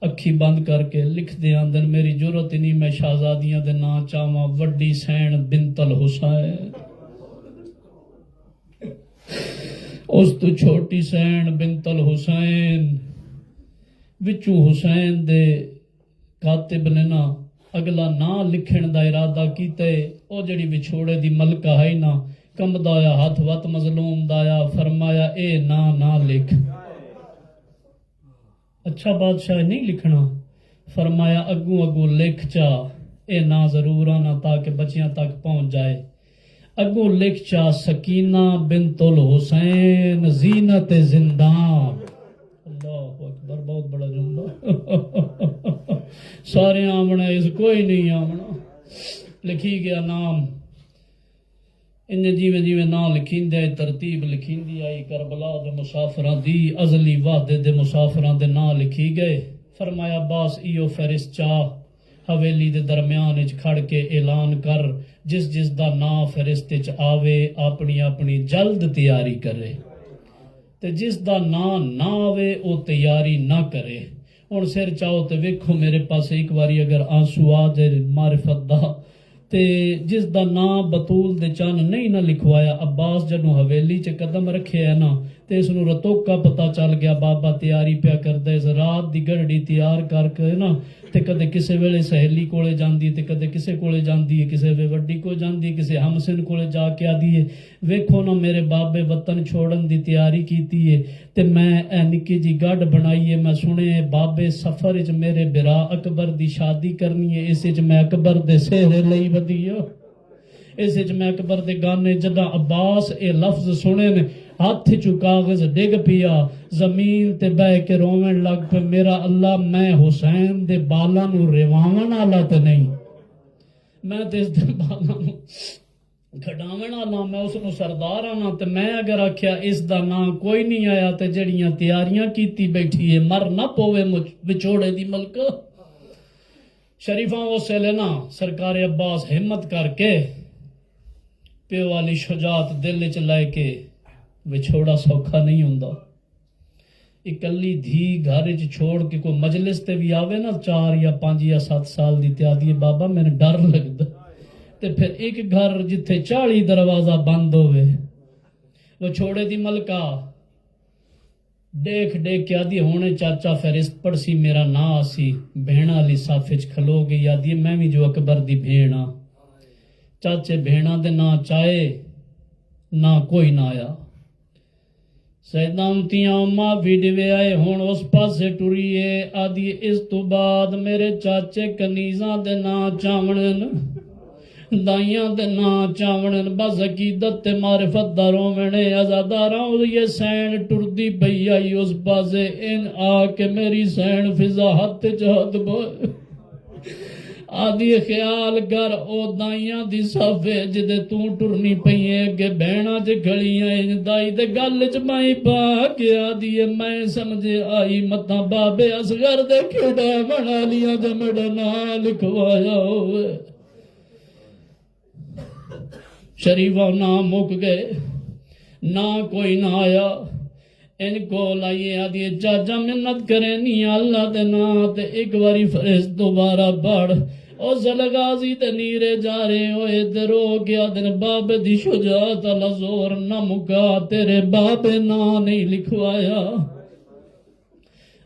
اکھی بند کر کے لکھ دے اندر میری ضرورت نہیں میں شہزادیاں دے نام چاواں وڈی سین بنت الحسین اس تو چھوٹی سین بنت الحسین وچو حسین دے کاتب نے نا اگلا نا لکھن دا ارادہ کیتے او جڑی وچھوڑے دی ملکہ ہے نا کم دایا ہاتھ وت مظلوم دایا فرمایا اے نا لکھ اچھا بادشاہ نہیں لکھنا، فرمایا اگوں اگوں لکھ چا، اے نا ضرور آنا تاکہ بچیاں تک پہنچ جائے، اگوں لکھ چا سکینہ بنت الحسین زینت زندان۔ اللہ اکبر، بہت بڑا جملہ سارے آمنا، اس کوئی نہیں آمنا۔ لکھی گیا نام، انہیں جیویں جیویں نام لکھین دے ترتیب لکھین دی آئی، کربلا دے مسافران دی ازلی وعدے دے مسافران دے نام لکھی گئے۔ فرمایا باس ایو فہرست چاہ حویلی دے درمیان اچ کھڑ کے اعلان کر، جس جس دا نام فہرست اچ آوے اپنی اپنی جلد تیاری کرے، تے جس دا نام نہ آوے او تیاری نہ کرے۔ ہن سر چاہو تے ویکھو میرے پاس ایک باری اگر آنسو آ جائے معرفت دا، تے جس دا نام بطول دے چن نہیں نہ لکھوایا، عباس جنوں حویلی چ قدم رکھے ہے نا، تے اس نو رتوکا پتہ چل گیا بابا تیاری پیا کردا اس رات دی گھڑی تیار کر کے نا، تے کدے کسے ویلے سہیلی کولے جاندی، تے کدے کسے کولے جاندی ہے، کسے وے وڈی کو جاندی، کسے ہمسن کولے جا کے آدی ہے ویکھو نا میرے بابے وطن چھوڑن دی تیاری کیتی ہے، تے میں اے نکی جی گڈ بنائی ہے، میں سنے بابے سفر وچ میرے برا اکبر دی شادی کرنی ہے، اس وچ میں اکبر دے سہرے لئی ودی ہو، اس وچ میں اکبر دے گانے۔ جداں عباس اے لفظ سنے نے ہاتھ چو کاغذ ڈگ پیا، زمین تے بہ کے روون لگ پہ، میرا اللہ میں حسین دے بالاں نو رواون والا تے نہیں، میں تے اس دے بالاں نو کھڈاون والا، میں اس نو سردار آنا، تے میں اگر آکھیا اس دا نام کوئی نہیں آیا تے جڑیاں تیاریاں کیتی بیٹھی ہے مر نہ پوے وچوڑے دی ملک۔ شریفاں اس ویلے نا سرکار عباس ہمت کر کے پیو والی شجاعت دل چ لے کے، وچھوڑا سوکھا نہیں ہوندا، اکلی دھی گھر چ چھوڑ کے کوئی مجلس تے بھی آوے نا 4 یا 5 یا 7 سال دی تیادی، بابا میرے ڈر لگدا، تے پھر ایک گھر جتھے 40 دروازہ بند ہوئے، وہ چھوڑے دی ملکہ دیکھ دیکھ کے آدھی ہونے چاچا فہرست پڑسی میرا نا آسی، بھیڑا لی صافچ کھلو گئی، آدھی میں بھی جو اکبر دی بھیڑا، چاچے بھیڑا دے نا چاہے نہ کوئی نہ آیا، سیدہ امتیاں اماں ویڈوے آئے ہون اس پاسے ٹریے، آدھی اس تو بعد میرے چاچے کنیزاں دے نا چاونن، دائیاں دے نا چاونن، بس عقیدت تے معرفت دا روونے، ازاداراں یہ سین ٹردی پئی آئی اس پاسے، ان آ کے میری سین فضا ہاتھ چہت بوئے، آدھی خیال کر او دائیاں دی صافے جدے توں ٹرنی پئیے کہ بہنا چ کھڑیاں ان دائی دے گل چ مائی پا کے آدھی میں سمجھے آئی متا بابے اصغر دے کھڑے بنا لیا جمڑ نہ لکھوایا ہوئے۔ شریفہ نام مک گئے، نہ کوئی نہ آیا، ان کو لائیے آدھی چاچا منت کرے نہیں اللہ دے نا، تے ایک باری فرشت دوبارہ پڑھ، او زلغازی تے نیرے جا رہے ہوئے تے رو گیا دن بابے دی شجاعت اللہ زور نہ مکا، تیرے بابے نا نہیں لکھوایا۔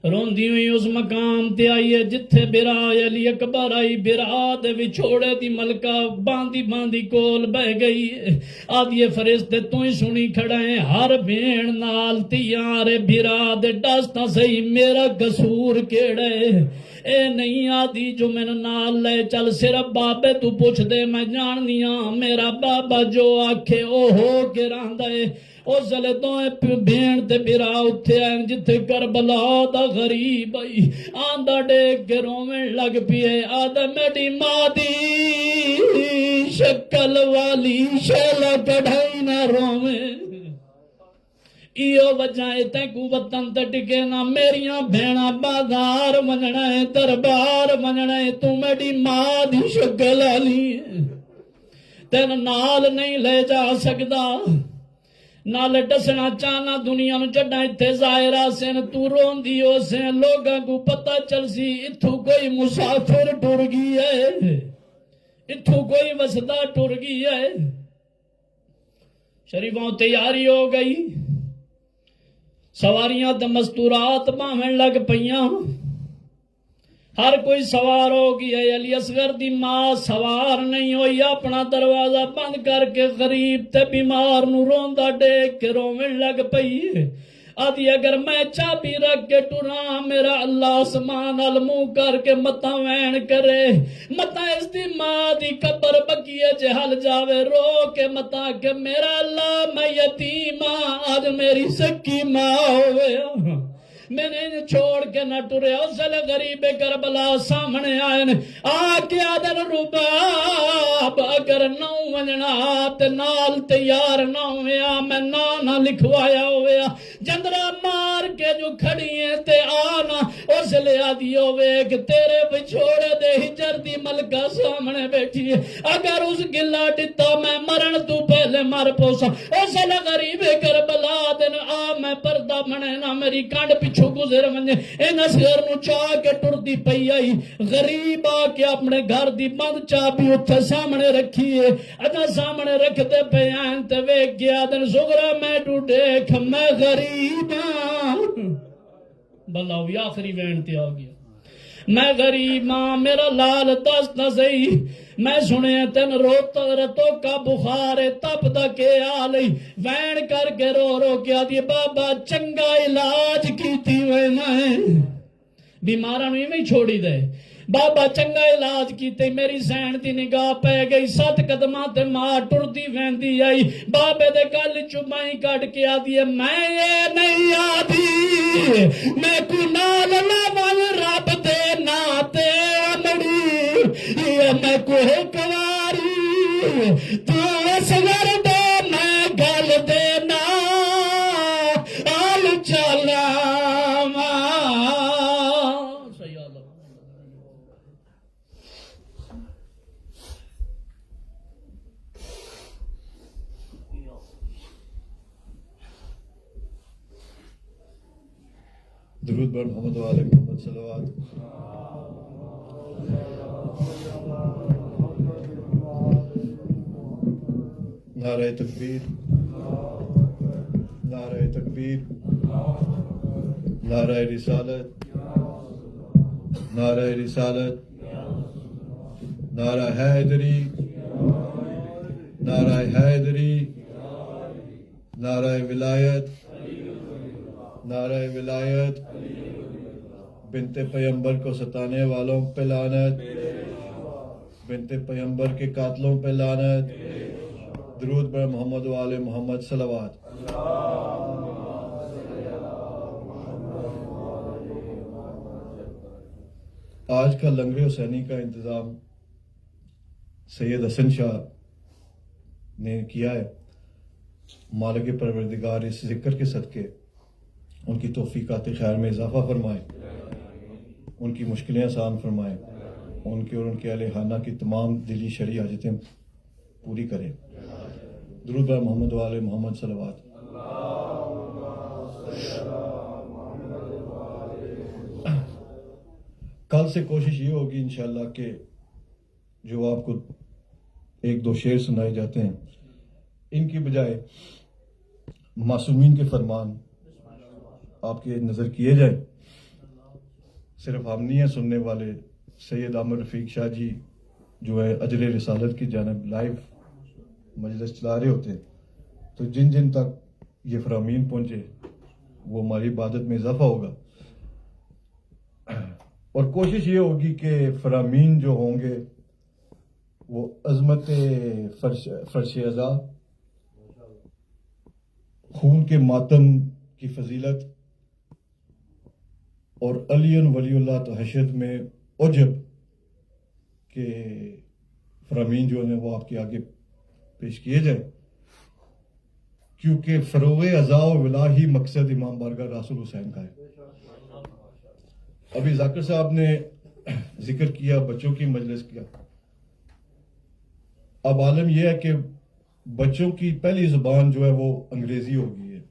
روندی ہوئی اس مقام تے آئیے جتھے برا علی اکبر آئی، برا دے وچھوڑے دی ملکہ باندی باندی کول بہ گئی، آدھیے فرشتے تو ہی سنی کھڑائیں ہر بھیڑ نال تیارے برا دے ڈاستا سہی میرا قصور کیڑے، اے نہیں آدھی جو میں نال لے چل صرف بابے تو پوچھ دے میں جاننیاں، میرا بابا جو آکھے او ہو کے راندے، او زلے تو بھیڑ تے برا اتھے آئیں جتھے کربلا دا غریب آئی، آندہ ڈیک کے رومن لگ پیے، آدھا میری ماں دی شکل والی شیلہ کڑھائی نہ رومن، ایو وجہ تے کو وطن تے ٹکے نہ، میریاں بھیڑا بازار مننا ہے دربار مننا ہے، تو میری ماں دی شکل والی تین نال نہیں لے جا سکدا، نال ڈسنا چاہنا دنیا نو چڈا اتھے ظاہرہ سن، تو رون دیو سن لوگاں کو پتہ چل سی اتھو کوئی مسافر ٹر گئی ہے، اتھو کوئی وسدہ ٹر گئی ہے۔ شریفوں تیاری ہو گئی، سواریاں تے مستورات باہن لگ پئیاں، ہر کوئی سوار ہو گیا، علی اصغر دی ماں سوار نہیں ہوئی، اپنا دروازہ بند کر کے غریب تے بیمار نو روندا ڈیک کے روون لگ پئی، آدھی اگر میں چابی رکھ کے ٹراں میرا اللہ آسمان ال منہ کر کے متا وین کرے متا اس دی ماں دی قبر بکیے جے ہل جاوے رو کے متا کہ میرا اللہ میں یتیم ہاں آج میری سکی ماں ہوئے میں نے انہیں چھوڑ کے نہ ٹرے اس لئے غریب کربلا سامنے آئے آکے آدھر رباب اگر نہ ونجنا تے نال تیار نہ ہویا میں نہ لکھوایا ہویا جندرہ مار کے جو کھڑی ہیں تے آنا اس لئے آدھی ہوئے کہ تیرے بچھوڑے دے ہجر دی ملکہ سامنے بیٹھی ہے اگر اس گلہ ڈتا میں مرن تو پہلے مر پوسا اس لئے غریب کربلا دن آ میں پردہ منے نہ میری کانڈ پیچھو گزر منجے این اصغر نو چاہ کے ٹر دی پئی آئی غریب آ کے اپنے گھر دی بند چابی اتھے سامنے رکھی ہے اجا سامنے رکھ دے پہ آئین تے ویک گیا دن زغرہ میں ٹو دیکھ میں غریب ہاں بلاوی آخری وینٹی آ گیا میں غریب ہاں میرا لال دست نہ سہی میں سنے تین روتا رتو کا بخار تب تک آلئی وین کر کے رو رو کیا دی بابا چنگا علاج کی تھی میں بیمارہ نوی میں چھوڑی دے بابا چنگا علاج کیتے میری سین دی نگاہ پہ گئی 7 قدمہ تے ماں ٹر دی وین دی آئی بابے دے گل چمائی کٹ کے آدھی ہے میں یہ نہیں آدھی میں کو نال لون رب دے ناتے امڑی یہ میں کو کواری تو اصغر دے میں گل دینا آل چلا درود بر محمد و آل محمد صلوات نعرہ تکبیر نعرہ تکبیر نعرہ رسالت نعرہ رسالت نعرہ حیدری نعرہ حیدری نعرہ ولایت نعرہ ولایت بنت پیغمبر کو ستانے والوں پہ لعنت بنت پیغمبر کے قاتلوں پہ لعنت درود بر محمد و آل محمد صلوات آج کا لنگر حسینی کا انتظام سید حسن شاہ نے کیا ہے مالک پروردگار اس ذکر کے صدقے ان کی توفیقات خیر میں اضافہ فرمائے ان کی مشکلیں آسان فرمائے ان کے اور ان کے اہل خانہ کی تمام دلی شرعی حاجتیں پوری کرے درود بر محمد و آل محمد صلوات کل سے کوشش یہ ہوگی انشاءاللہ کہ جو آپ کو 1-2 شعر سنائے جاتے ہیں ان کی بجائے معصومین کے فرمان آپ کے نظر کیے جائیں صرف ہم نہیں ہیں سننے والے سید عامر رفیق شاہ جی جو ہے اجر رسالت کی جانب لائیو مجلس چلا رہے ہوتے ہیں تو جن جن تک یہ فرامین پہنچے وہ ہماری عبادت میں اضافہ ہوگا اور کوشش یہ ہوگی کہ فرامین جو ہوں گے وہ عظمت فرش ازا خون کے ماتم کی فضیلت اور علی ولی اللہ تحشد میں عجب کے فرامین جو ہیں وہ آپ کے آگے پیش کیے جائیں کیونکہ فروغ ازا و ولا ہی مقصد امام بارگاہ رسول حسین کا ہے ابھی ذاکر صاحب نے ذکر کیا بچوں کی مجلس کیا اب عالم یہ ہے کہ بچوں کی پہلی زبان جو ہے وہ انگریزی ہو گئی ہے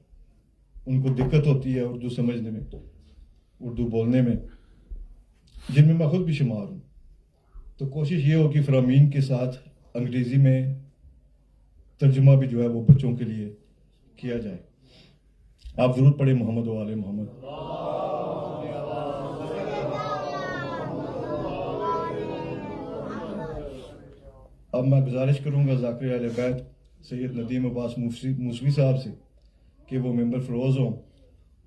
ان کو دقت ہوتی ہے اردو سمجھنے میں اردو بولنے میں جن میں خود بھی شمار ہوں تو کوشش یہ ہو کہ فرامین کے ساتھ انگریزی میں ترجمہ بھی جو ہے وہ بچوں کے لیے کیا جائے آپ ضرور پڑھیں محمد و آل محمد اب میں گزارش کروں گا ذاکر اہل بیت سید ندیم عباس موسوی صاحب سے کہ وہ ممبر فروز ہوں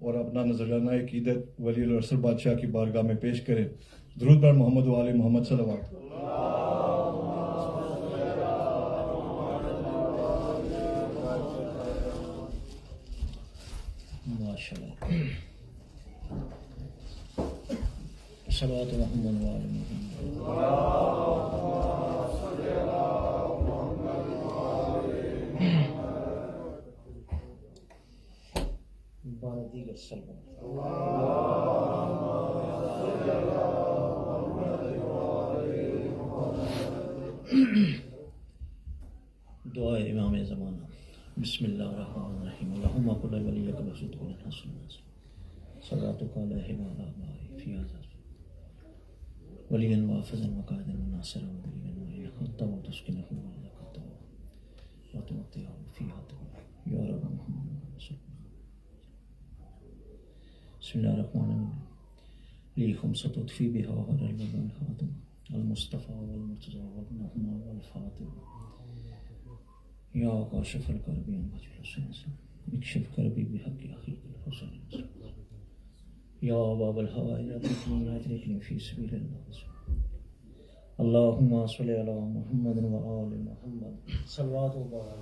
اور اپنا نذرانہ عقیدت ولی الارسل بادشاہ کی بارگاہ میں پیش کریں. درود بر محمد و آل محمد صلوات. ماشاءاللہ. صلوات محمد و آل محمد. دیگر سلمان. دعائے امام زمانہ. بسم اللہ الرحمن الرحیم. اللہم قل ولیک بصدق الحسن صلاتک علیہ وعلی آبائہ فی ھذا ولیا وحافظا وقائدا وناصرا وولیا معینا حتی وتسکنہ ارضک وتمتعہ فیہا طویلا یا رب محمد صلی اللہ. بسم اللہ الرحمن الرحیم. لی خمسۃ اطفی بہا غر البدن خاتم المصطفیٰ والمرتضیٰ والنعمہ والفاتح یا کاشف الکرب عن وجه الحسین اکشف کربی بحق اخیک الحسین یا باب الحوائج ادرکنی فی سبیل اللہ. اللہم صلی علی محمد و آل محمد. صلوات و بارک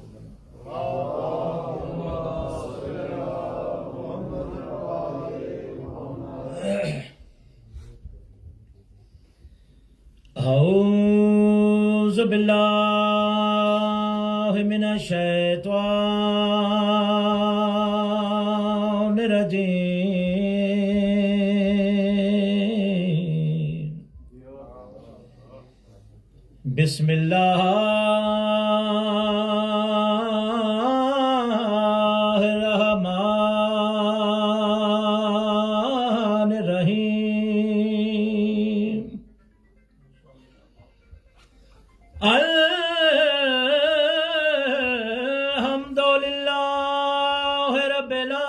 اعوذ باللہ من الشیطان الرجیم. بسم اللہ الرحمن الرحیم. الحمدللہ رب العالمین.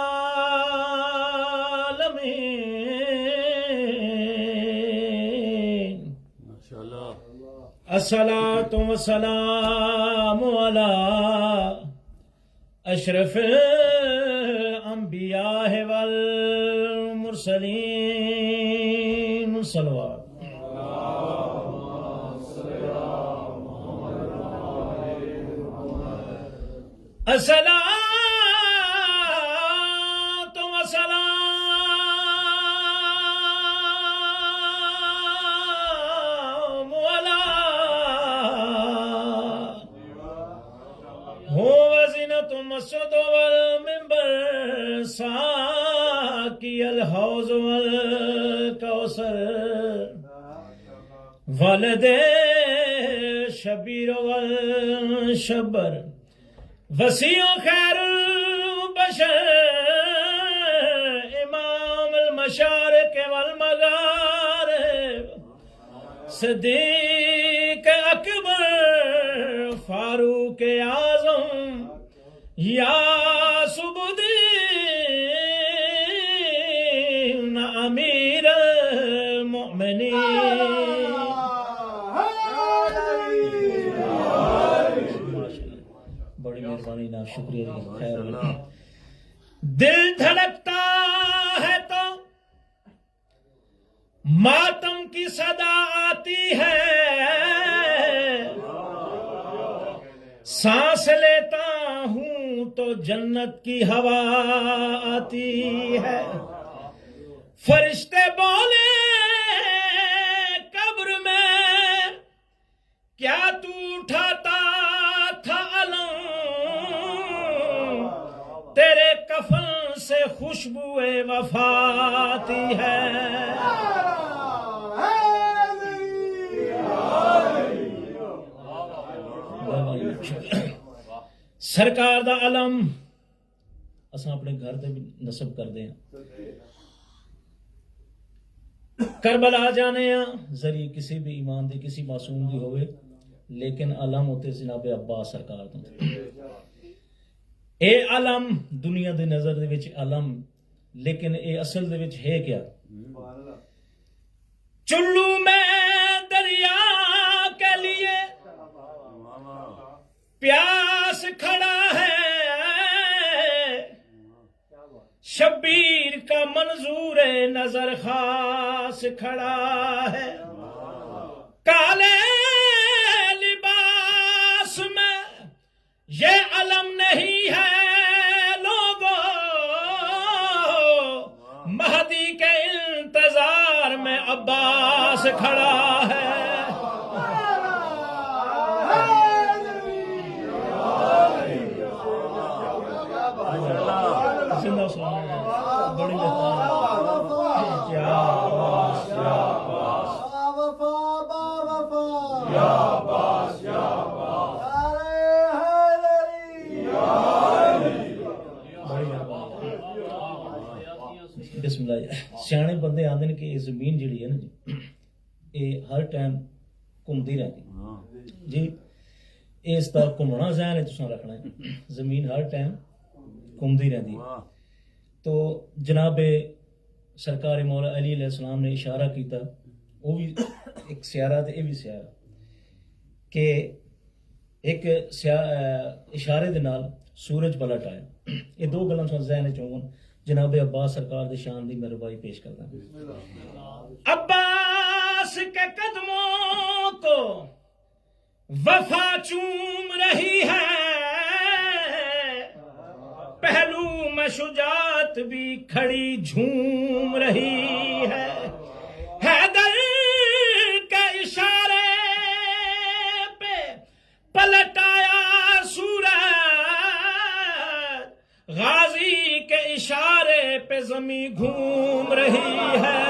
الصلاۃ والسلام علی اشرف الانبیاء والمرسلین. صلوات. الصلاۃ والسلام علی وزینۃ المسجد والمنبر ساقی الحوض والکوثر ولد شبیر والشبر وسیع خیر البشر امام المشارق والمغارب صدیق اکبر فاروق اعظم یا سبدین امیر المؤمنین. بڑی مہربانی نا، شکریہ. خیر. دل دھڑکتا ہے تو ماتم کی صدا آتی ہے، سانس لیتا ہوں تو جنت کی ہوا آتی ہے. فرشتے بولے قبر میں کیا تو اٹھاتا تھا علم، تیرے کفن سے خوشبو وفا آتی ہے. سرکار دا علم اساں اپنے گھر تے بھی نصب کر دیں. کربلا جانے ہاں ذریعے کسی بھی ایمان دی کسی معصوم دی ہوئے، لیکن علم ہوتے جناب عباس سرکار تو. اے علم دنیا دے نظر دے وچ علم، لیکن اے اصل دے وچ ہے کیا؟ چلو میں دریا کے لیے پیاس کھڑا ہے، شبیر کا منظور نظر خاص کھڑا ہے، کالے لباس میں یہ علم نہیں ہے لوگوں، مہدی کے انتظار میں عباس کھڑا ہے۔ زندہ سلام بڑی بسم اللہ۔ سیانے بندے آندے نے کہ یہ زمین جڑی ہے نا جی، یہ ہر ٹائم گھومتی رہتی جی، اس کا گھومنا ذہن ہے تساں رکھنا ہے، زمین ہر ٹائم گھومتی رہتی ہے۔ تو جناب سرکار مولا علی علیہ السلام نے اشارہ کیتا، وہ بھی ایک سیارہ تے یہ بھی سیارہ، کہ ایک اشارے دے نال سورج پلٹ آیا۔ یہ دو گلاں سن ذہن وچ ہون، جناب عباس سرکار دے شان دی میں ربائی پیش کرتا ہوں۔ عباس کے قدموں کو وفا چوم رہی ہے، پہلو میں شجاعت بھی کھڑی جھوم رہی ہے، حیدر کے اشارے پہ پلٹ آیا سورج، غازی کے اشارے پہ زمین گھوم رہی ہے۔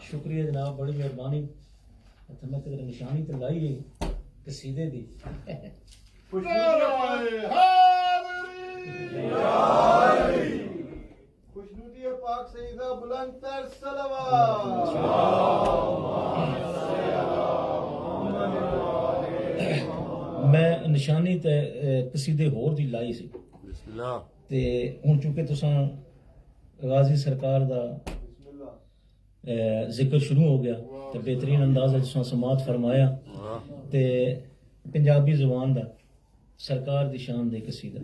شکریہ جناب، بڑی مہربانی۔ میں کدھر نشانی تو لائی ہے قصیدے دی۔ خوشنودی پاک سیدہ بلند تر صلوات۔ میں نشانی تے قصیدے ہور دی لائی سی تے ہن چونکہ تساں غازی سرکار دا ذکر شروع ہو گیا تو بہترین انداز تساں سماعت فرمایا تے پنجابی زبان دا سرکار دی شان دے قصیدہ۔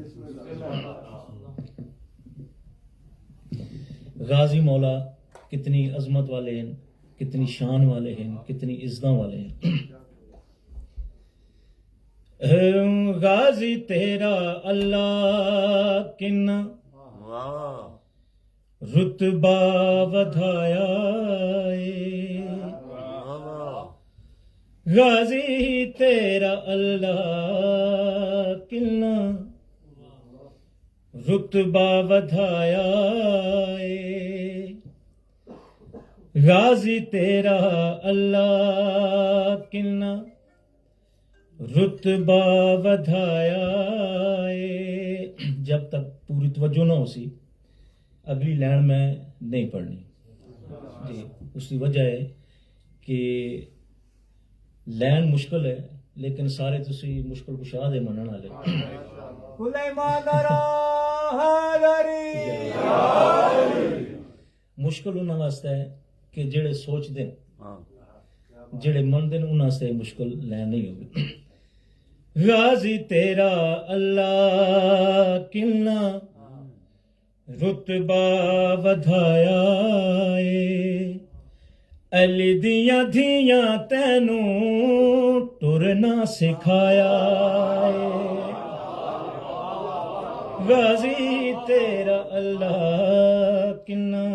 غازی مولا کتنی عظمت والے ہیں، کتنی شان والے ہیں، کتنی عزتوں والے ہیں۔ غازی تیرا اللہ کنا رتبہ ودھایا ہے، غازی تیرا اللہ کنا رتبہ ودھایا ہے، غازی تیرا اللہ کنا رتبہ ودھایا ہے۔ جب تک پوری توجہ نہ ہو سی اگلی لائن میں نہیں پڑھنی جی، اس کی وجہ ہے کہ لائن مشکل ہے، لیکن سارے تسی مشکل کشا دے منن والے۔ مشکل انہاں واسطے ہے کہ جڑے سوچ دیں، جڑے من دیں، انہاں واسطے مشکل لائن نہیں ہوگی۔ غازی تیرا اللہ کنا رتبہ ودھایا ہے، علی دیاں دھیاں تینوں ٹرنا سکھایا ہے، غازی تیرا اللہ کنا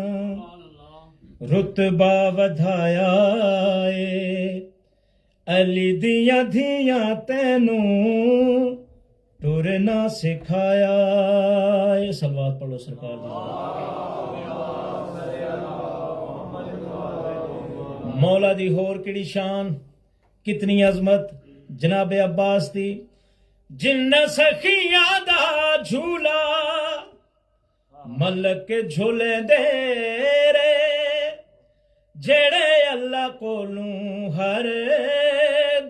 رتبہ ودھایا ہے، علی دیاں دھیاں تینوں ٹرنا سکھایا۔ یہ صلوات پڑھو سرکار دی۔ مولا دی ہور کیڑی شان، کتنی عظمت جناب عباس دی، جن سخیاں دا جھولا ملک کے جھولے دے رے، جڑے اللہ کولوں ہر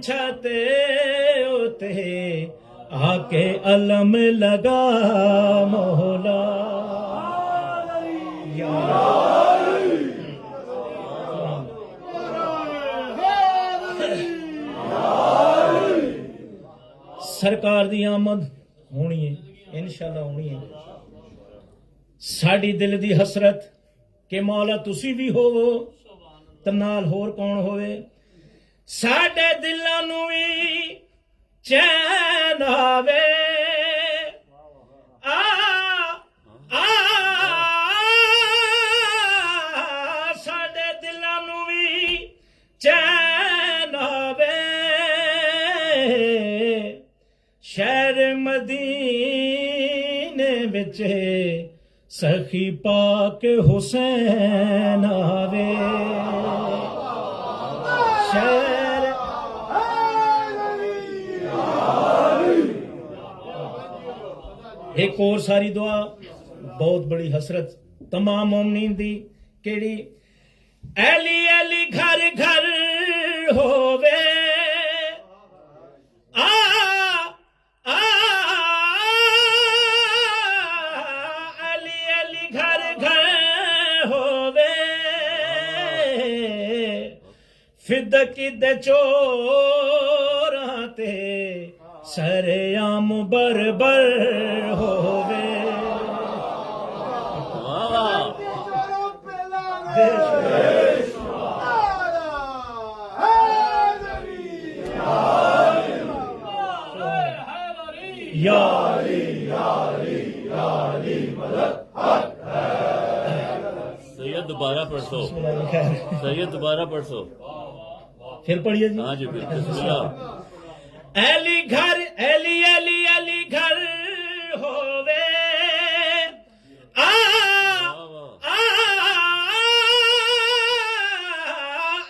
چھاتے ہوتے آ کے علم لگا مولا سرکار دی آمد ہونی ہے انشاءاللہ ہونی ہے ساڈی دل دی حسرت کہ مولا تسی بھی ہوو تے نال ہور کون ہوئے ساڈے دلاں نوں وی چین آوے ساڈے دلاں نوں وی چین آوے شہر مدینے وچ سخی پاک حسین آوے شہر ایک اور ساری دعا بہت بڑی حسرت تمام مومنین دی کیڑی ایلی ایلی گھر گھر ہووے فدکی دے چوراں تے سریام بربر ہووے یاری یاری یاری مدد سید دوبارہ پڑھو سید دوبارہ پڑھو پھر پڑھیے جی ہاں جی بسم اللہ ایلی گھر ایلی ایلی ایلی گھر ہووے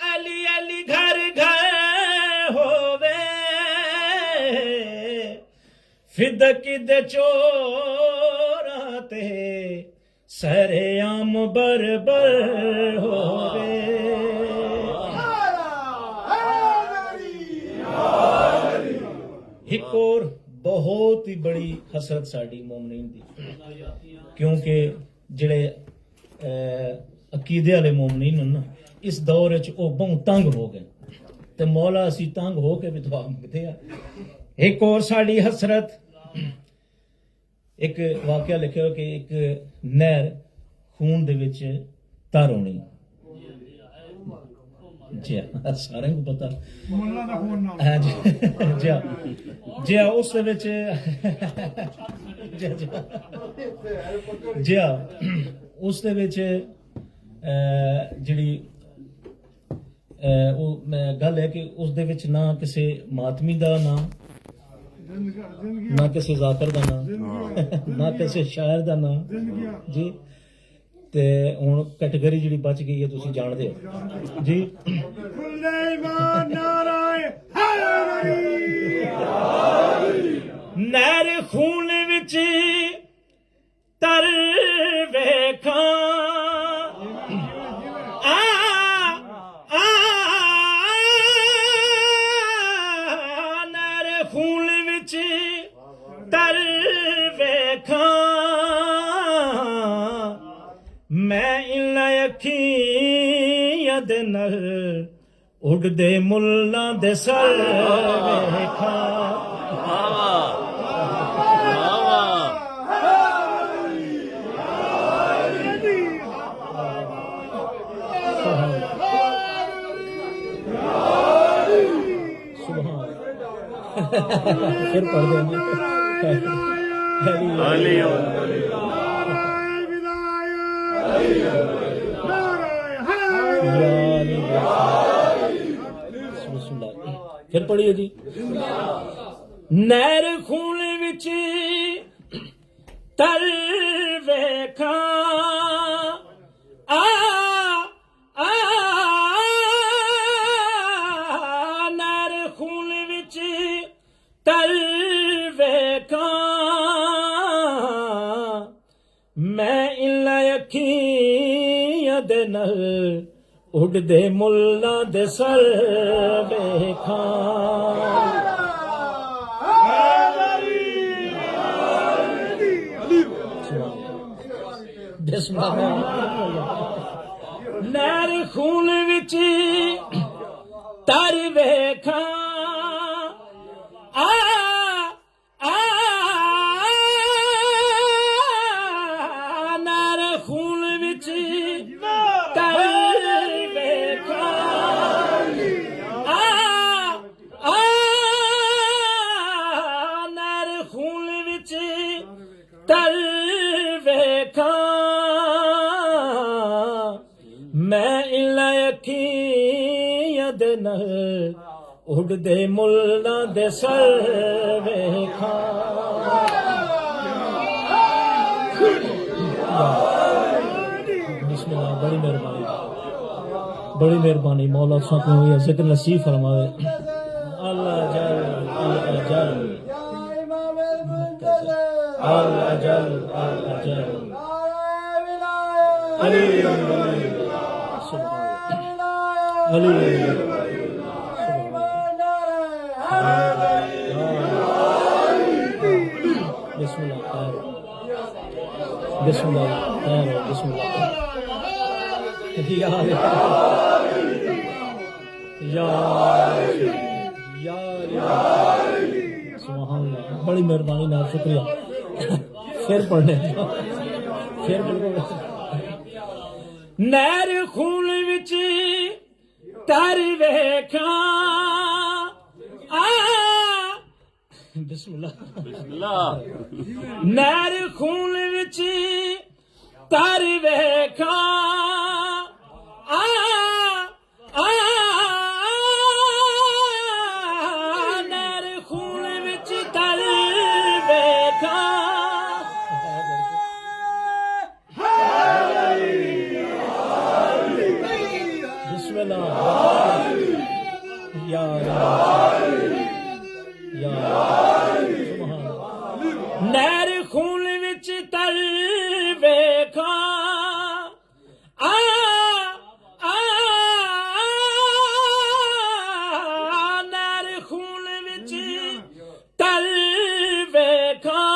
ایلی ایلی گھر گھر ہووے فدکی دے چوراں تے سریام بربر ہووے ایک اور بہت ہی بڑی حسرت ساڈی مومنین دی کیونکہ جڑے عقیدے والے مومنین نا اس دور وچ او بہت تنگ ہو گئے تے مولا اسی تنگ ہو کے بھی دعا منگتے ہیں ایک اور ساڈی حسرت ایک واقعہ لکھیا ہو کہ ایک نہر خون دے وچ تر ہونی جی سارے کو پتا جی اس جڑی گل ہے کہ اس دے وچ نہ کسی ماتمی دا نہ کسی ذاکر دا نہ کسی شاعر دا نام جی تے ہن کیٹیگری جڑی بچ گئی ہے تسی جان دے ہو جی نہر خون وچ تر ویکھاں نہر خون وچ تر ویکھاں میں انہاں اکھیاں دے نال اڑدے ملاں دے سر ویکھاں پھر پڑھ دیں گے پھر پڑھیے جی نہر خون وچ تر ویکھاں نہر خون وچ تر ویکھاں میں انہاں اکھیاں دے نال اڈ دے ملا دے سر ویکھاں بسم اللہ نہر خون وچ تر ویکھاں نہر خون وچ تر ویکھاں نہر خون وچ تر ویکھاں میں اکھیاں دے نال اڈ دے ملاں دے سر ویکھاں بسم اللہ بڑی مہربانی مولا صاحب کو یہ ذکر نصیب فرماوے اللہ جل علی بسم اللہ بسم اللہ بسم اللہ سبحان اللہ بڑی مہربانی نال شکریہ پھر پڑھنے پھر نہر خون وچ تر ویکھاں بسم اللہ نہر خون وچ تر ویکھاں نہر خون وچ تر ویکھاں بسم اللہ یا نہر خون وچ تر ویکھاں نہر خون وچ تر ویکھاں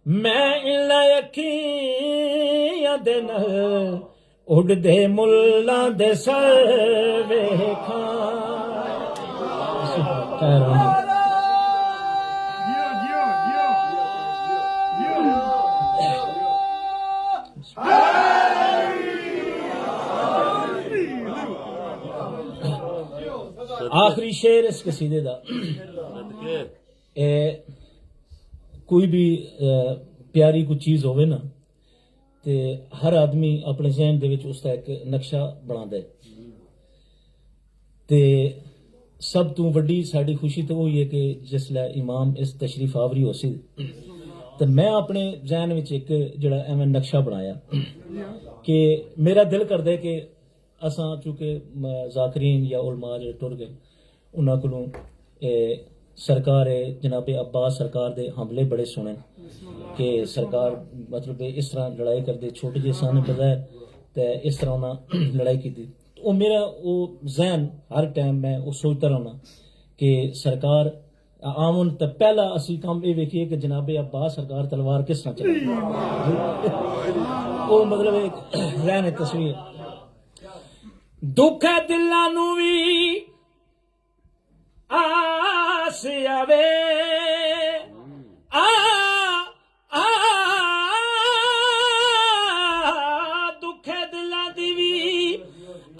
میں اکھیاں دے نال اڈ دے ملاں دے سر ویکھاں آخری شعر اس قصیدے دا کوئی بھی پیاری کوئی چیز ہوئے نا تے ہر آدمی اپنے ذہن دے وچ اس کا ایک نقشہ بنا دے تے سب تو وڈی ساڑی خوشی تو وہی ہے کہ جس لئے امام اس تشریف آوری ہو سی تو میں اپنے ذہن وچ ایک جڑا ایویں نقشہ بنایا کہ میرا دل کر دے کہ اساں چونکہ ذاکرین یا علماء جو ٹر گئے انہاں کولوں سرکار جناب عباس سرکار دے حملے بڑے سنے کہ سرکار مطلب اس طرح لڑائی کر دے چھوٹے جے سامنے بغیر تے اس طرح انہاں لڑائی کی تھی وہ میرا وہ ذہن ہر ٹائم میں وہ سوچتا رہنا کہ سرکار آمن تو پہلا اسی کام یہ ویکھیے کہ جناب عباس سرکار تلوار کس طرح چلائی وہ مطلب ایک رہن تصویر دکھ ہے دلاں نوں وی آس آوے دکھ ہے دلاں دی وی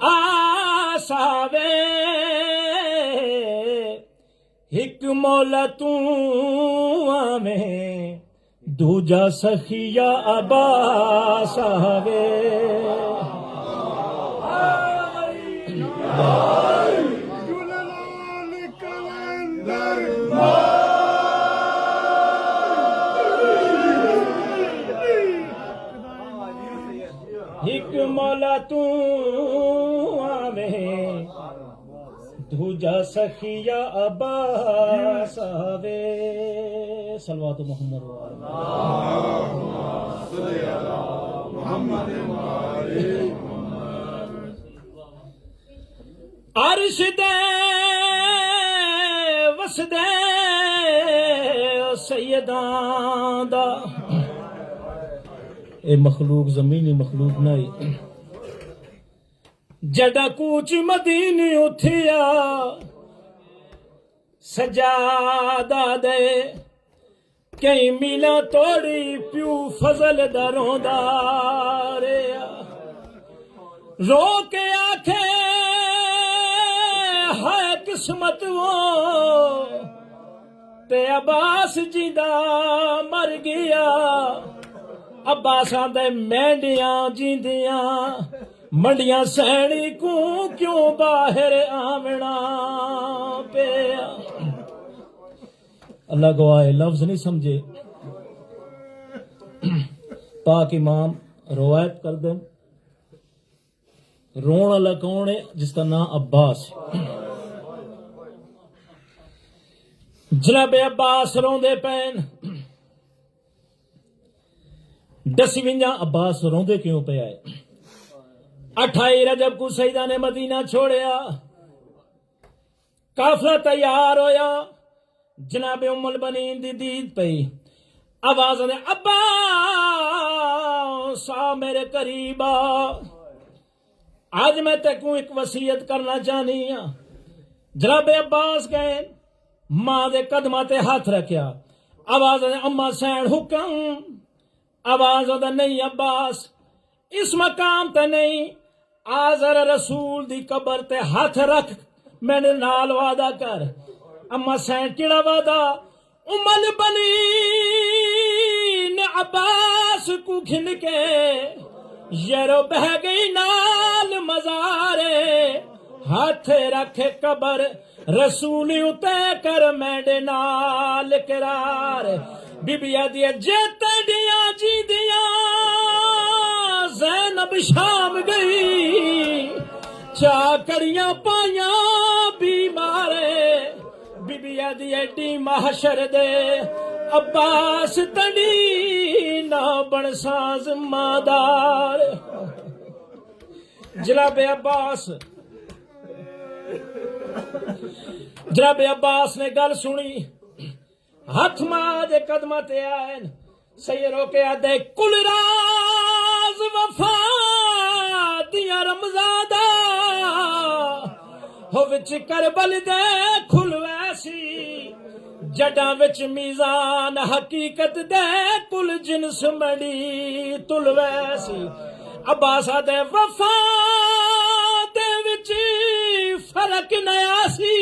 آس آوے ایک مولا تو آویں دوجا سخیا عباس آوے ایک مولا تو آویں دوجا سخیا عباس آوے صلوات محمد محمد دسدے وسدے سیداں دا اے مخلوق زمینی مخلوق نہیں جڑا کوچ مدینی اٹھیا سجادہ دے کئی میلا توڑی پیو فضل دا روندا رہیا رو کے آکھے ہے قسمت وہ تے عباس جیندہ مر گیا عباساں دے مینڈیاں جیندیاں منڈیاں سینی کو کیوں باہر آونا پیا اللہ گواہ لفظ نہیں سمجھے پاک امام روایت کر دیں رون والا کون ہے جس کا نام عباس جناب عباس روندے پین دسی ونجا عباس روندے کیوں پہ آئے 28 رجب کو سیدہ نے مدینہ چھوڑیا قافلہ تیار ہویا جناب ام البنین دی دید پئی آواز نے عباس آ میرے قریب آ آج میں تے کو ایک وصیت کرنا چاہنی ہاں جناب عباس گئے ماں دے قدمہ تے ہاتھ رکھیا آواز نے اما سین حکم آواز دا نہیں عباس اس مقام تے نہیں آزر رسول دی قبر تے ہاتھ رکھ میں نے نال وعدہ کر اما سین کیڑا وعدہ ام البنین عباس کو کھن کے یرو بہ گئی نال مزارے ہاتھ رکھے قبر رسولی اتے کر میڈے نال قرار بی بی آدیا جیتے دیا جی دیا زینب شام گئی چاکریاں پائیاں بیمارے بی بی آدی ایڈی محشر دے عباس تڑی نہ بن ساز مادار جناب عباس نے گل سنی ہاتھ ماں دے قدمہ تے آئین سیرو کے آدھے کل راز وفا دیا رمزادہ ہو وچ کربل دے کھل ویسی جڈاں وچ میزان حقیقت دے کل جنس مڑی تل ویسی عباس دے وفا دے وچ فرق نیا سی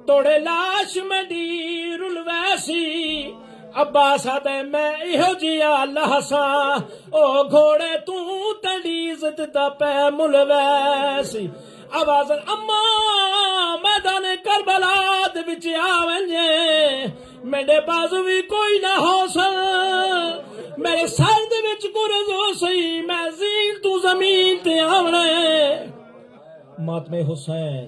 توڑے لاش مڈی رل ویسی عباس دے میں ایہو جیا اللہ سا او گھوڑے تو تڑی عزت دا پہ مل ویسی آواز اما میدان کربلا دے وچ آونجے میرے بازو بھی کوئی نہ ہو سن میرے سر دے وچ گرز ہو سی میں زین تو زمین تے آونے ماتم حسین